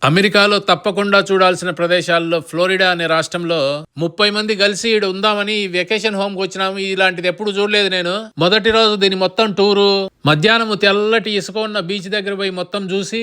అమెరికాలో తప్పకుండా చూడాల్సిన ప్రదేశాల్లో ఫ్లోరిడా అనే రాష్ట్రంలో 30 మంది కలిసి ఈడ ఉందామని వెకేషన్ హోమ్ కు వచ్చినాము. ఇలాంటిది ఎప్పుడు చూడలేదు నేను. మొదటి రోజు దీని మొత్తం టూరు, మధ్యాహ్నం తెల్లటి ఇసుక ఉన్న బీచ్ దగ్గర పోయి మొత్తం చూసి,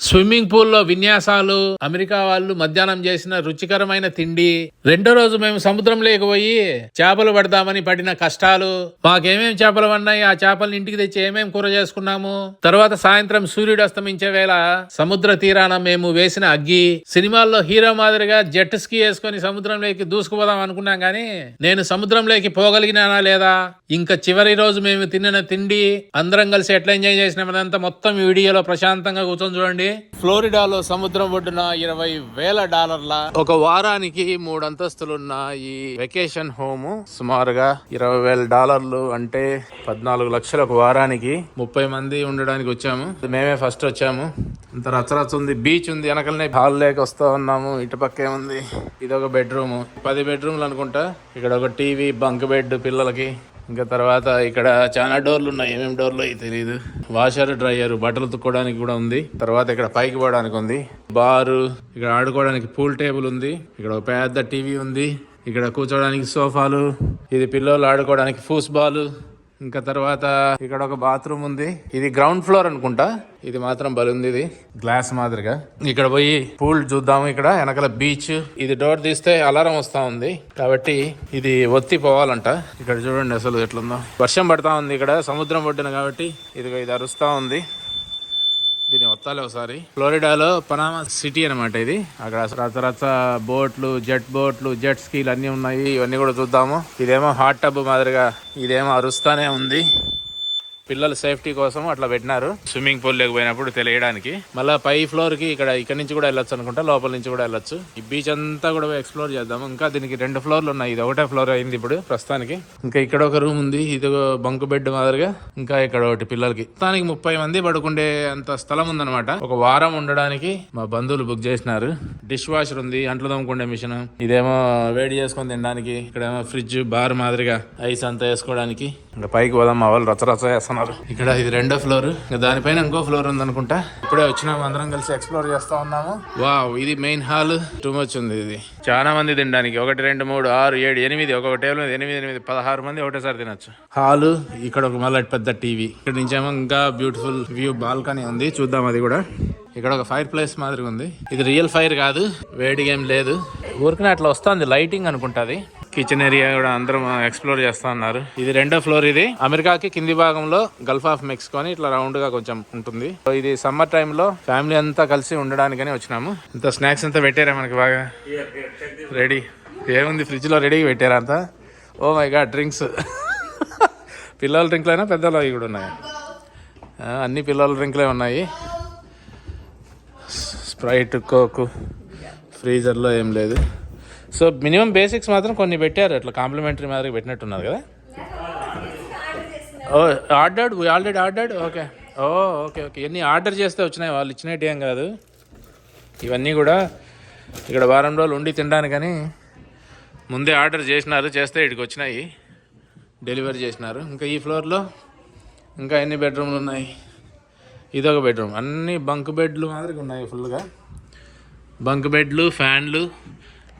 స్విమ్మింగ్ పూల్ లో విన్యాసాలు, అమెరికా వాళ్ళు మధ్యాహ్నం చేసిన రుచికరమైన తిండి, రెండో రోజు మేము సముద్రంలోకి పోయి చేపలు పడదామని పడిన కష్టాలు, మాకేమేం చేపలు పడినాయి, ఆ చేపలను ఇంటికి తెచ్చి ఏమేం కూర చేసుకున్నాము, తర్వాత సాయంత్రం సూర్యుడు అస్తమించే వేళ సముద్ర తీరాన మేము వేసిన అగ్గి, సినిమాల్లో హీరో మాదిరిగా జెట్ స్కీ వేసుకుని సముద్రంలోకి దూసుకుపోదాం అనుకున్నాం గానీ నేను సముద్రంలోకి పోగలిగినానా లేదా, ఇంకా చివరి రోజు మేము తిన్న తిండి, అందరం కలిసి ఎట్లా ఎంజాయ్ చేసినామనంతా మొత్తం ఈ వీడియోలో ప్రశాంతంగా కూర్చొని చూడండి. ఫ్లోరిడాలో సముద్రం ఒడ్డున $20,000 ఒక వారానికి 3 అంతస్తులున్న ఈ వెకేషన్ హోమ్ సుమారుగా $20,000 అంటే 14 లక్షలు ఒక వారానికి. 30 మంది ఉండడానికి వచ్చాము. మేమే ఫస్ట్ వచ్చాము. ఇంత రచ్చరచ్చ ఉంది, బీచ్ ఉంది, వెనకలనే హాల్ లేక వస్తా ఉన్నాము. ఇటు పక్క ఏముంది, ఇది ఒక బెడ్రూమ్, 10 బెడ్రూమ్లు అనుకుంటా. ఇక్కడ ఒక టీవీ, బంక్ బెడ్ పిల్లలకి. ఇంకా తర్వాత ఇక్కడ చాలా డోర్లు ఉన్నాయి, ఏమేమి డోర్లు అయితే తెలియదు. వాషర్, డ్రైయర్, బట్టలు తుక్కోవడానికి కూడా ఉంది. తర్వాత ఇక్కడ పైకి పోవడానికి ఉంది, బారు, ఇక్కడ ఆడుకోవడానికి పూల్ టేబుల్ ఉంది, ఇక్కడ ఒక పెద్ద టీవీ ఉంది, ఇక్కడ కూర్చోవడానికి సోఫాలు, ఇది పిల్లలు ఆడుకోవడానికి ఫూస్ బాల్. ఇంకా తర్వాత ఇక్కడ ఒక బాత్రూమ్ ఉంది. ఇది గ్రౌండ్ ఫ్లోర్ అనుకుంటా. ఇది మాత్రం బలుంది, ఇది గ్లాస్ మాదిరిగా. ఇక్కడ పోయి పూల్ చూద్దాము. ఇక్కడ వెనకాల బీచ్. ఇది డోర్ తీస్తే అలారం వస్తా ఉంది కాబట్టి ఇది ఒత్తి పోవాలంట. ఇక్కడ చూడండి అసలు ఎట్లుందో. వర్షం పడతా ఉంది ఇక్కడ సముద్రం ఒడ్డున కాబట్టి. ఇది అరుస్తా ఉంది. దీన్ని ఒత్తాలి ఒకసారి. ఫ్లోరిడాలో పనామా సిటీ అనమాట ఇది. అక్కడ రచ్చరచ్చ బోట్లు, జెట్ బోట్లు, జెట్ స్కీలు అన్నీ ఉన్నాయి. ఇవన్నీ కూడా చూద్దాము. ఇదేమో హాట్ టబ్ మాదిరిగా, ఇదేమో అరుస్తానే ఉంది. పిల్లల సేఫ్టీ కోసం అట్లా పెట్టినారు, స్విమ్మింగ్ పూల్ లేకపోయినప్పుడు తెలియడానికి. మళ్ళీ పై ఫ్లోర్ కి ఇక్కడ నుంచి కూడా వెళ్ళొచ్చు అనుకుంటా, లోపల నుంచి కూడా వెళ్ళొచ్చు. ఈ బీచ్ అంతా కూడా ఎక్స్ప్లోర్ చేద్దాము. ఇంకా దీనికి 2 ఫ్లోర్లు ఉన్నాయి, ఇది ఒకటే ఫ్లోర్ అయింది ఇప్పుడు ప్రస్తుతానికి. ఇంకా ఇక్కడ ఒక రూమ్ ఉంది, ఇది బంక్ బెడ్ మాదిరిగా. ఇంకా ఇక్కడ ఒకటి పిల్లలకి. మొత్తానికి 30 మంది పడుకుండే అంత స్థలం ఉందన్నమాట. ఒక వారం ఉండడానికి మా బంధువులు బుక్ చేసినారు. డిష్ వాషర్ ఉంది, అంట్లు తోముకుండే మిషన్, ఇదేమో వేడి చేసుకొని తినడానికి, ఇక్కడేమో ఫ్రిడ్జ్, బార్ మాదిరిగా ఐస్ అంతా వేసుకోవడానికి. ఇంకా పైకి పోదాం, మా వాళ్ళు రచ్చరచ్చ చేస్తున్నారు. ఇక్కడ ఇది 2వ ఫ్లోర్, దానిపైన ఇంకో ఫ్లోర్ ఉంది అనుకుంటా. ఇప్పుడే వచ్చినాము, అందరం కలిసి ఎక్స్ప్లోర్ చేస్తా ఉన్నాము. వావ్, ఇది మెయిన్ హాల్. టూ మచ్ ఉంది, ఇది చాలా మంది తినడానికి. 1 2 3 6 7 8 ఒక్కొక్క టేబుల్ 8 16 మంది ఒకటేసారి తినొచ్చు. హాల్, ఇక్కడ ఒక మళ్ళీ పెద్ద టీవీ. ఇక్కడ నుంచేమో ఇంకా బ్యూటిఫుల్ వ్యూ బాల్కనీ ఉంది, చూద్దాం అది కూడా. ఇక్కడ ఒక ఫైర్ ప్లేస్ మాదిరిగా ఉంది. ఇది రియల్ ఫైర్ కాదు, వేడి ఏం లేదు, ఊరికనే అట్లా వస్తుంది, లైటింగ్ అనుకుంటుంది. కిచెన్ ఏరియా కూడా అందరం ఎక్స్ప్లోర్ చేస్తా ఉన్నారు. ఇది 2వ ఫ్లోర్. ఇది అమెరికాకి కింది భాగంలో గల్ఫ్ ఆఫ్ మెక్సికో అని ఇట్లా రౌండ్ గా కొంచెం ఉంటుంది. ఇది సమ్మర్ టైంలో ఫ్యామిలీ అంతా కలిసి ఉండడానికని వచ్చినాము. ఇంత స్నాక్స్ అంతా పెట్టారా మనకి బాగా రెడీ. ఏముంది ఫ్రిడ్జ్ లో రెడీగా పెట్టారా అంతా. Oh my God, drinks. పిల్లల డ్రింక్లు అయినా పెద్దలు అవి కూడా ఉన్నాయి. అన్ని పిల్లల డ్రింక్లే ఉన్నాయి. స్ప్రైట్, కోక్, ఫ్రీజర్లో ఏం లేదు. సో మినిమం బేసిక్స్ మాత్రం కొన్ని పెట్టారు, అట్లా కాంప్లిమెంటరీ మాదిరి పెట్టినట్టున్నారు కదా. Oh ordered, we already ordered. Okay, okay. ఎన్ని ఆర్డర్ చేస్తే వచ్చినాయి, వాళ్ళు ఇచ్చినట్టు ఏం కాదు. ఇవన్నీ కూడా ఇక్కడ వారం రోజులు ఉండి తినడానికని ముందే ఆర్డర్ చేసినారు, చేస్తే ఇక్కడికి వచ్చినాయి, డెలివరీ చేసినారు. ఇంకా ఈ ఫ్లోర్లో ఇంకా ఎన్ని బెడ్రూమ్లు ఉన్నాయి. ఇదొక బెడ్రూమ్, అన్ని బంక్ బెడ్లు మాదిరిగా ఉన్నాయి ఫుల్గా. బంక్ బెడ్లు, ఫ్యాన్లు,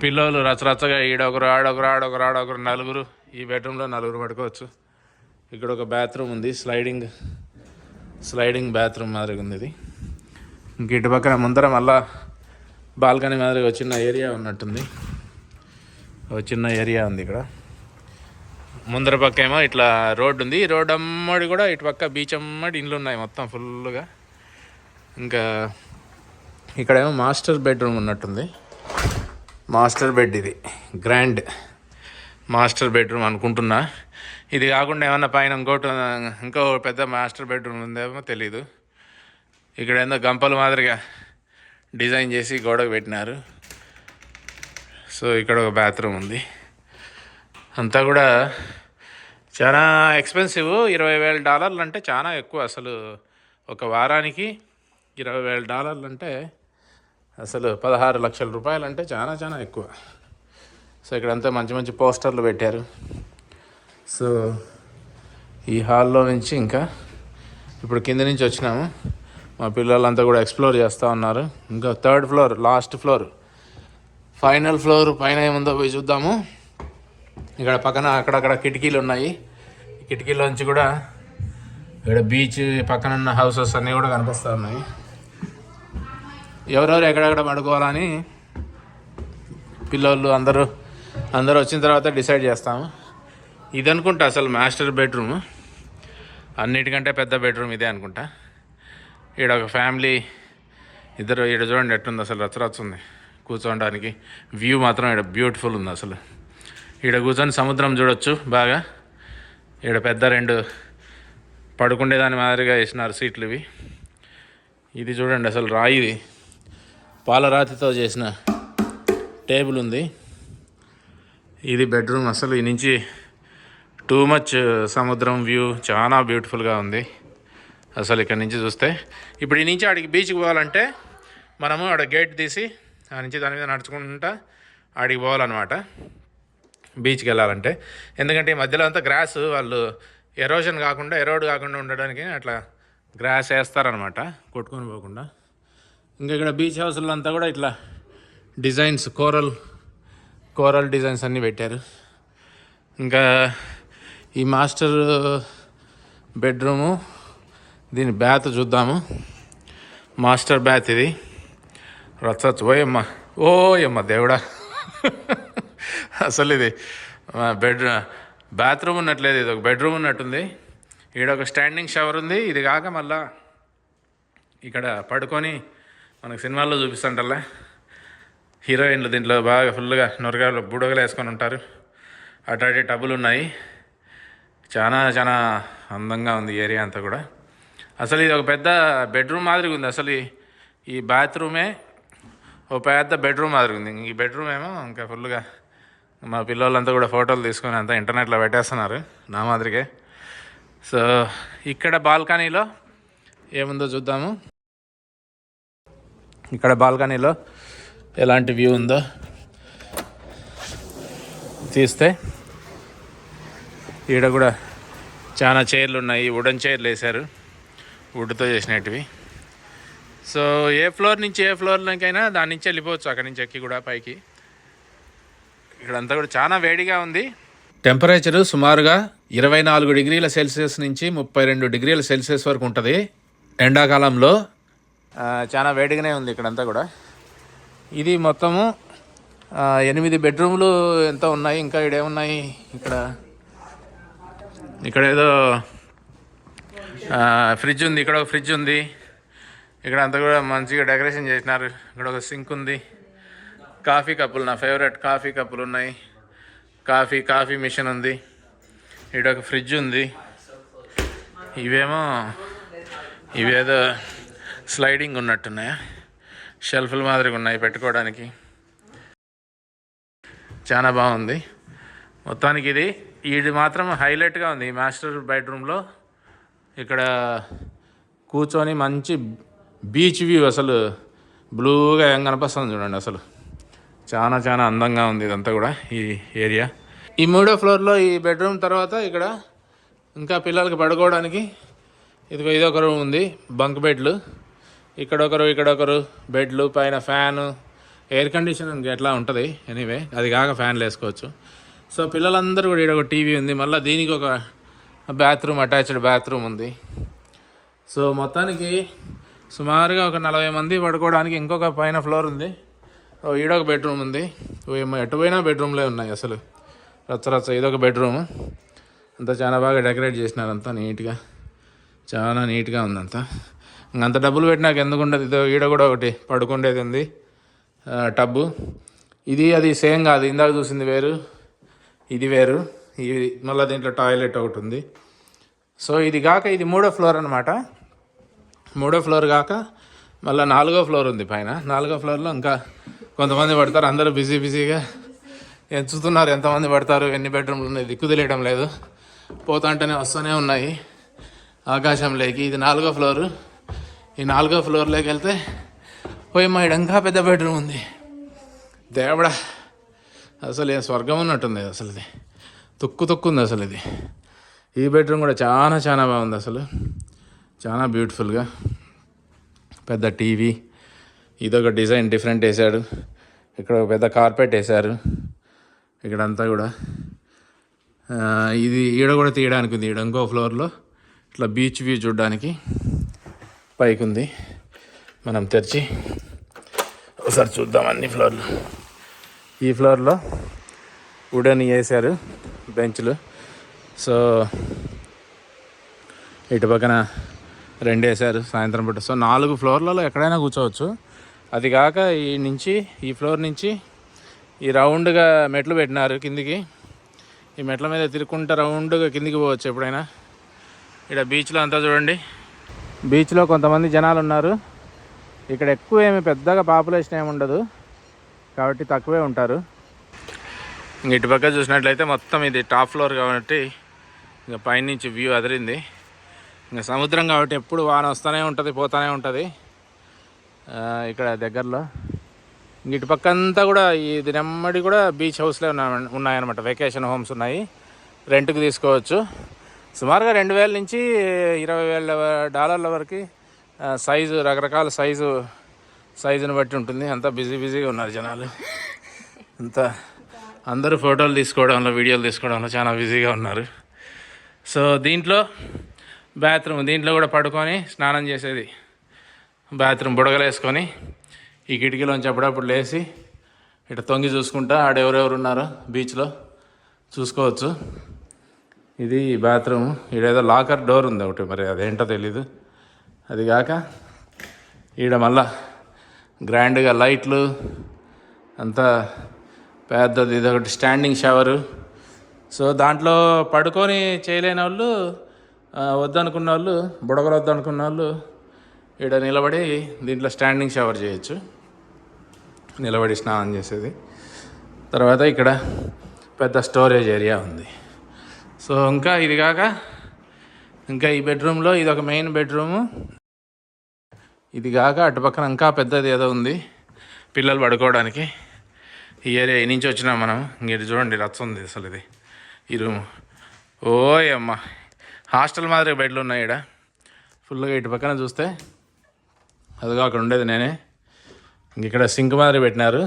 పిల్లలు రచ్చరచ్చగా ఈడొకరు, ఆడొకరు, నలుగురు. ఈ బెడ్రూమ్లో 4 పడుకోవచ్చు. ఇక్కడ ఒక బాత్రూమ్ ఉంది, స్లైడింగ్ బాత్రూమ్ మాదిరిగా ఉంది ఇది. ఇంక ఇటు పక్కన ముందర మళ్ళా బాల్కనీ మాదిరిగా ఒక చిన్న ఏరియా ఉన్నట్టుంది. ఒక చిన్న ఏరియా ఉంది ఇక్కడ. ముందర పక్క ఏమో ఇట్లా రోడ్డు ఉంది. ఈ రోడ్డు అమ్మడి కూడా ఇటు పక్క బీచ్ అమ్మడి ఇండ్లు ఉన్నాయి మొత్తం ఫుల్గా. ఇంకా ఇక్కడేమో మాస్టర్ బెడ్రూమ్ ఉన్నట్టుంది. మాస్టర్ బెడ్, ఇది గ్రాండ్ మాస్టర్ బెడ్రూమ్ అనుకుంటున్నా. ఇది కాకుండా ఏమన్నా పైన ఇంకో పెద్ద మాస్టర్ బెడ్రూమ్ ఉందేమో తెలీదు. ఇక్కడ ఏందో గంపల మాదిరిగా డిజైన్ చేసి గోడకు పెట్టినారు. సో ఇక్కడ ఒక బాత్రూమ్ ఉంది. అంతా కూడా చాలా ఎక్స్పెన్సివ్. $20,000 అంటే చాలా ఎక్కువ అసలు. ఒక వారానికి $20,000 అంటే అసలు 16 లక్షల రూపాయలు అంటే చాలా ఎక్కువ. సో ఇక్కడంతా మంచి పోస్టర్లు పెట్టారు. సో ఈ హాల్లో నుంచి ఇంకా ఇప్పుడు కింద నుంచి వచ్చినాము. మా పిల్లలంతా కూడా ఎక్స్ప్లోర్ చేస్తూ ఉన్నారు. ఇంకా 3rd floor, last floor, final floor పైన ఏముందో పోయి చూద్దాము. ఇక్కడ పక్కన అక్కడక్కడ కిటికీలు ఉన్నాయి. ఈ కిటికీలోంచి కూడా ఇక్కడ బీచ్ పక్కన ఉన్న హౌసెస్ అన్నీ కూడా కనిపిస్తూ ఉన్నాయి. ఎవరెవరు ఎక్కడెక్కడ పడుకోవాలని పిల్లలు అందరూ వచ్చిన తర్వాత డిసైడ్ చేస్తాము. ఇది అనుకుంటా అసలు మాస్టర్ బెడ్రూమ్, అన్నిటికంటే పెద్ద బెడ్రూమ్ ఇదే అనుకుంటా. ఈడ ఒక ఫ్యామిలీ ఇద్దరు, ఈడ చూడండి ఎట్టుంది అసలు, రచ్చరచ్చుంది కూర్చోడానికి. వ్యూ మాత్రం ఈడ బ్యూటిఫుల్ ఉంది అసలు. ఈడ కూర్చొని సముద్రం చూడొచ్చు బాగా. ఈడ పెద్ద 2 పడుకుండేదాని మాదిరిగా వేసినారు సీట్లు ఇవి. ఇది చూడండి అసలు రాయిది, పాలరాతితో చేసిన టేబుల్ ఉంది. ఇది బెడ్రూమ్. అసలు ఈ నుంచి టూ మచ్ సముద్రం వ్యూ చాలా బ్యూటిఫుల్గా ఉంది అసలు ఇక్కడ నుంచి చూస్తే. ఇప్పుడు ఈ నుంచి ఆడికి బీచ్కి పోవాలంటే మనము ఆడ గేట్ తీసి ఆ నుంచి దాని మీద నడుచుకుంటా ఆడికి పోవాలన్నమాట బీచ్కి వెళ్ళాలంటే. ఎందుకంటే ఈ మధ్యలో అంతా గ్రాస్ వాళ్ళు ఎరోడ్ కాకుండా ఉండడానికి అట్లా గ్రాస్ వేస్తారనమాట, కొట్టుకొని పోకుండా. ఇంకా ఇక్కడ బీచ్ హౌస్లో అంతా కూడా ఇట్లా డిజైన్స్, కోరల్ డిజైన్స్ అన్నీ పెట్టారు. ఇంకా ఈ మాస్టర్ బెడ్రూము, దీని బ్యాత్ చూద్దాము. మాస్టర్ బ్యాత్ ఇది. రచ్చచ్చు ఓయమ్మ దేవుడా అసలు ఇది బాత్రూమ్ ఉన్నట్లేదు, ఇది ఒక బెడ్రూమ్ ఉన్నట్టుంది. ఈడ ఒక స్టాండింగ్ షవర్ ఉంది. ఇది కాక మళ్ళా ఇక్కడ పడుకొని మనకు సినిమాల్లో చూపిస్తుంటల్లా హీరోయిన్లు దీంట్లో బాగా ఫుల్గా నొరగాలు బుడగలు వేసుకొని ఉంటారు. అట్లాంటి టబ్బులు ఉన్నాయి. చాలా చాలా అందంగా ఉంది ఏరియా అంతా కూడా. అసలు ఇది ఒక పెద్ద బెడ్రూమ్ మాదిరిగా ఉంది. అసలు ఈ బాత్రూమే ఒక పెద్ద బెడ్రూమ్ మాదిరిగా ఉంది. ఈ బెడ్రూమ్ ఏమో ఇంకా ఫుల్గా మా పిల్లలంతా కూడా ఫోటోలు తీసుకొని అంతా ఇంటర్నెట్లో పెట్టేస్తున్నారు నా మాదిరిగే. సో ఇక్కడ బాల్కనీలో ఏముందో చూద్దాము. ఇక్కడ బాల్కనీలో ఎలాంటి వ్యూ ఉందో తీస్తే, ఈడ కూడా చాలా చైర్లు ఉన్నాయి. వుడెన్ చైర్లు వేశారు, వుడ్తో చేసినట్టువి. సో ఏ ఫ్లోర్ నుంచి ఏ ఫ్లోర్లోకైనా దాని నుంచి వెళ్ళిపోవచ్చు, అక్కడి నుంచి ఎక్కి కూడా పైకి. ఇక్కడంతా కూడా చాలా వేడిగా ఉంది. టెంపరేచరు సుమారుగా 24 డిగ్రీల సెల్సియస్ నుంచి 32 డిగ్రీల సెల్సియస్ వరకు ఉంటుంది ఎండాకాలంలో. చాలా వేడిగానే ఉంది ఇక్కడంతా కూడా. ఇది మొత్తము 8 బెడ్రూమ్లు ఎంత ఉన్నాయి. ఇంకా ఇక్కడేమున్నాయి, ఇక్కడ ఏదో ఫ్రిడ్జ్ ఉంది. ఇక్కడ ఒక ఫ్రిడ్జ్ ఉంది. ఇక్కడ అంతా కూడా మంచిగా డెకరేషన్ చేసినారు. ఇక్కడ ఒక సింక్ ఉంది. కాఫీ కప్పులు, నా ఫేవరెట్ కాఫీ కప్పులు ఉన్నాయి. కాఫీ మిషన్ ఉంది. ఇక్కడ ఒక ఫ్రిడ్జ్ ఉంది. ఇవేదో స్లైడింగ్ ఉన్నట్టున్నాయా, షెల్ఫ్ల మాదిరిగా ఉన్నాయి పెట్టుకోవడానికి. చాలా బాగుంది మొత్తానికి. ఇది మాత్రం హైలైట్గా ఉంది ఈ మాస్టర్ బెడ్రూమ్లో. ఇక్కడ కూర్చొని మంచి బీచ్ వ్యూ, అసలు బ్లూగా ఏం కనిపిస్తుంది చూడండి. అసలు చాలా చాలా అందంగా ఉంది ఇదంతా కూడా ఈ ఏరియా. ఈ 3వ ఫ్లోర్లో ఈ బెడ్రూమ్ తర్వాత ఇక్కడ ఇంకా పిల్లలకి పడుకోవడానికి ఇదొక రూమ్ ఉంది, బంక్ బెడ్లు. ఇక్కడొకరు బెడ్లు, పైన ఫ్యాను, ఎయిర్ కండిషనింగ్ ఎట్లా ఉంటుంది. ఎనీవే అది కాక ఫ్యాన్లు వేసుకోవచ్చు. సో పిల్లలందరూ కూడా ఇక్కడ ఒక టీవీ ఉంది. మళ్ళీ దీనికి ఒక బాత్రూమ్, అటాచ్డ్ బాత్రూమ్ ఉంది. సో మొత్తానికి సుమారుగా ఒక 40 మంది పడుకోవడానికి ఇంకొక పైన ఫ్లోర్ ఉంది. ఈడొక బెడ్రూమ్ ఉంది. ఎటు పోయినా బెడ్రూమ్లే ఉన్నాయి అసలు, రచ్చ. ఇదొక బెడ్రూమ్. అంతా చాలా బాగా డెకరేట్ చేసినారు, అంతా నీట్గా, చాలా నీట్గా ఉందంతా. ఇంకంత డబ్బులు పెట్టినాక ఎందుకు ఉండదు. ఈడ కూడా ఒకటి పడుకుండేది ఉంది, టబ్బు. అది సేమ్ కాదు, ఇందాక చూసింది వేరు, ఇది వేరు. ఇది మళ్ళీ దీంట్లో టాయిలెట్ ఒకటి ఉంది. సో ఇది కాక ఇది 3వ ఫ్లోర్ అనమాట. 3వ ఫ్లోర్ కాక మళ్ళీ 4వ ఫ్లోర్ ఉంది పైన. 4వ ఫ్లోర్లో ఇంకా కొంతమంది పడతారు. అందరూ బిజీగా ఎంచుతున్నారు ఎంతమంది పడతారు, ఎన్ని బెడ్రూమ్లు ఉన్నాయి, దిక్కు తెలియడం లేదు. పోతాంటేనే వస్తూనే ఉన్నాయి ఆకాశంలోకి. ఇది 4వ ఫ్లోరు. ఈ 4వ ఫ్లోర్లోకి వెళ్తే పోయమ్మా, ఇంకా పెద్ద బెడ్రూమ్ ఉంది. దేవుడా, అసలు ఏ స్వర్గం ఉన్నట్టుంది అసలు. ఇది తుక్కు ఉంది అసలు. ఈ బెడ్రూమ్ కూడా చాలా చాలా బాగుంది అసలు, చాలా బ్యూటిఫుల్గా. పెద్ద టీవీ, ఇదొక డిజైన్ డిఫరెంట్ వేశాడు. ఇక్కడ ఒక పెద్ద కార్పెట్ వేశారు ఇక్కడంతా కూడా. ఇది ఈడ కూడా తీయడానికి ఉంది. ఈడ ఇంకో ఫ్లోర్లో ఇట్లా బీచ్ వ్యూ చూడడానికి పైకి ఉంది. మనం తెరిచి ఒకసారి చూద్దాం అన్ని ఫ్లోర్లు. ఈ ఫ్లోర్లో వుడెన్ వేశారు బెంచ్లు. సో ఇటు పక్కన 2 వేశారు సాయంత్రం పూట. సో 4 ఫ్లోర్లలో ఎక్కడైనా కూర్చోవచ్చు. అది కాక ఈ ఫ్లోర్ నుంచి ఈ రౌండ్గా మెట్లు పెట్టినారు కిందికి. ఈ మెట్ల మీద తిరుక్కుంటూ రౌండ్గా కిందికి పోవచ్చు ఎప్పుడైనా. ఇక్కడ బీచ్లో అంతా చూడండి. బీచ్లో కొంతమంది జనాలు ఉన్నారు. ఇక్కడ ఎక్కువ ఏమి పెద్దగా పాపులేషన్ ఏమి ఉండదు కాబట్టి తక్కువే ఉంటారు. ఇంక ఇటు పక్క చూసినట్లయితే మొత్తం ఇది టాప్ ఫ్లోర్ కాబట్టి ఇంకా పైనుంచి వ్యూ అదిరింది. ఇంకా సముద్రం కాబట్టి ఎప్పుడు వాన వస్తూనే ఉంటుంది, పోతూనే ఉంటుంది. ఇక్కడ దగ్గరలో ఇంక ఇటు పక్క అంతా కూడా ఇది నెమ్మడి కూడా బీచ్ హౌస్లే ఉన్నాయన్నమాట. వెకేషన్ హోమ్స్ ఉన్నాయి, రెంట్కి తీసుకోవచ్చు. సుమారుగా 2,000 నుంచి $20,000 వరకు సైజు, రకరకాల సైజుని బట్టి ఉంటుంది. అంతా బిజీగా ఉన్నారు జనాలు. అంతా అందరూ ఫోటోలు తీసుకోవడంలో, వీడియోలు తీసుకోవడంలో చాలా బిజీగా ఉన్నారు. సో దీంట్లో బాత్రూమ్, దీంట్లో కూడా పడుకొని స్నానం చేసేది బాత్రూమ్. బుడగలు వేసుకొని ఈ కిటికీలోంచి అప్పుడప్పుడు లేచి ఇట్లా తొంగి చూసుకుంటా ఆడెవరెవరు ఉన్నారో బీచ్లో చూసుకోవచ్చు. ఇది బాత్రూమ్. ఈడేదో లాకర్ డోర్ ఉంది ఒకటి, మరి అదేంటో తెలీదు. అది కాక ఈడ మళ్ళా గ్రాండ్గా లైట్లు అంతా పెద్దది. ఇదొకటి స్టాండింగ్ షవరు. సో దాంట్లో పడుకొని చేయలేని వాళ్ళు, వద్దనుకున్న వాళ్ళు, బుడగలు వద్దనుకున్న వాళ్ళు ఇక్కడ నిలబడి దీంట్లో స్టాండింగ్ షవర్ చేయొచ్చు, నిలబడి స్నానం చేసేది. తర్వాత ఇక్కడ పెద్ద స్టోరేజ్ ఏరియా ఉంది. సో ఇంకా ఇది కాక ఇంకా ఈ బెడ్రూమ్లో ఇది ఒక మెయిన్ బెడ్రూము. ఇది కాక అటు పక్కన ఇంకా పెద్దది ఏదో ఉంది పిల్లలు పడుకోవడానికి. ఈ ఏరియా నుంచి వచ్చినాం మనం. ఇంక చూడండి రచ్చ ఉంది అసలు ఇది ఈ రూము. ఓయమ్మ, హాస్టల్ మాదిరి బెడ్లు ఉన్నాయి ఇక్కడ ఫుల్గా. ఇటు పక్కన చూస్తే అదిగా అక్కడ ఉండేది నేనే. ఇక్కడ సింక్ మాదిరి పెట్టినారు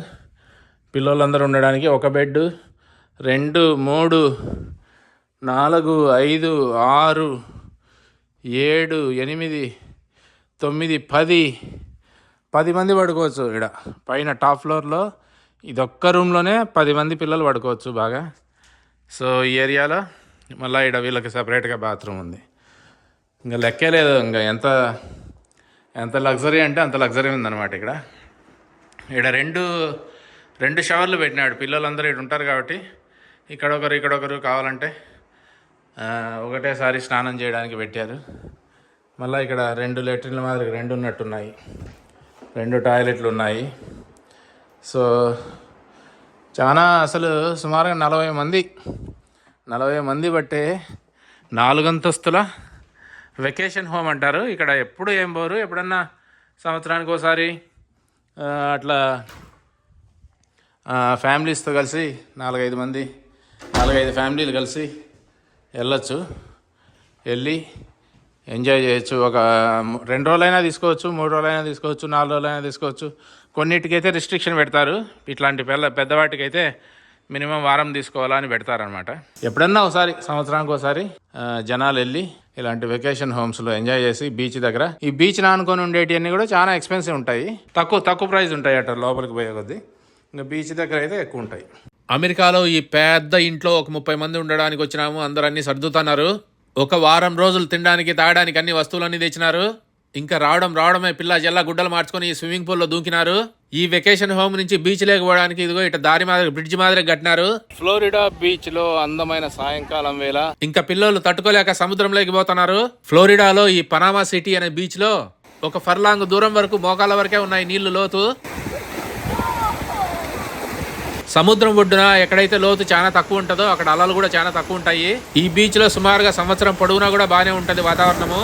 పిల్లలందరూ ఉండడానికి. ఒక బెడ్, 2, 3, 4, 5, 6, 7, 8, 9, 10 మంది పడుకోవచ్చు ఇక్కడ పైన టాప్ ఫ్లోర్లో. ఇదొక్క రూమ్లోనే 10 మంది పిల్లలు పడుకోవచ్చు బాగా. సో ఈ ఏరియాలో మళ్ళీ ఇక్కడ వీళ్ళకి సపరేట్గా బాత్రూమ్ ఉంది. ఇంకా లెక్కే లేదు. ఇంకా ఎంత లగ్జరీ అంటే అంత లగ్జరీ ఉందన్నమాట ఇక్కడ. ఇక్కడ రెండు షవర్లు పెట్టినాడు. పిల్లలందరూ ఇక్కడ ఉంటారు కాబట్టి ఇక్కడొకరు కావాలంటే ఒకటేసారి స్నానం చేయడానికి పెట్టారు. మళ్ళీ ఇక్కడ 2 లెట్రిన్ల మాదిరి 2 ఉన్నట్టున్నాయి, 2 టాయిలెట్లు ఉన్నాయి. సో చాలా అసలు సుమారుగా 40 మంది బట్టే 4 అంతస్తుల వెకేషన్ హోమ్ అంటారు. ఇక్కడ ఎప్పుడు ఏం పోరు. ఎప్పుడన్నా సంవత్సరానికి ఒకసారి అట్లా ఫ్యామిలీస్తో కలిసి 4-5 ఫ్యామిలీలు కలిసి వెళ్ళొచ్చు, వెళ్ళి ఎంజాయ్ చేయొచ్చు. ఒక 2 రోజులైనా తీసుకోవచ్చు, 3 రోజులైనా తీసుకోవచ్చు, 4 రోజులైనా తీసుకోవచ్చు. కొన్నిటికైతే రిస్ట్రిక్షన్ పెడతారు. ఇట్లాంటి పెద్దవాటికైతే మినిమం వారం తీసుకోవాలని పెడతారనమాట. ఎప్పుడన్నా ఒకసారి సంవత్సరానికి ఒకసారి జనాలు వెళ్ళి ఇలాంటి వెకేషన్ హోమ్స్లో ఎంజాయ్ చేసి బీచ్ దగ్గర. ఈ బీచ్ నానుకొని ఉండేటివన్నీ కూడా చాలా ఎక్స్పెన్సివ్ ఉంటాయి, తక్కువ ప్రైస్ ఉంటాయి అట్లా లోపలికి పోయే కొద్దీ. ఇంకా బీచ్ దగ్గర అయితే ఎక్కువ ఉంటాయి. అమెరికాలో ఈ పెద్ద ఇంట్లో ఒక 30 మంది ఉండడానికి వచ్చినాము. అందరూ అన్ని సర్దుతున్నారు. ఒక వారం రోజులు తినడానికి తాగడానికి అన్ని వస్తువులన్నీ తెచ్చినారు. ఇంకా రావడమే పిల్ల జల్లా గుడ్డలు మార్చుకొని ఈ స్విమ్మింగ్ పూల్లో దూకినారు. ఈ వెకేషన్ హోమ్ నుంచి బీచ్ లేకపోవడానికి ఇదిగో ఇట్లా దారి మాదిరి బ్రిడ్జ్ మాదిరి కట్టినారు. ఫ్లోరిడా బీచ్ లో అందమైన సాయంకాలం వేళ ఇంకా పిల్లలు తట్టుకోలేక సముద్రంలోకి పోతున్నారు. ఫ్లోరిడాలో ఈ పనామా సిటీ అనే బీచ్ లో ఒక ఫర్లాంగ్ దూరం వరకు మోకాళ్ళ వరకే ఉన్నాయి నీళ్లు లోతు. సముద్రం ఒడ్డున ఎక్కడైతే లోతు చాలా తక్కువ ఉంటుందో అక్కడ అలలు కూడా చాలా తక్కువ ఉంటాయి. ఈ బీచ్ లో సుమారుగా సంవత్సరం పొడవునా కూడా బాగానే ఉంటుంది వాతావరణము.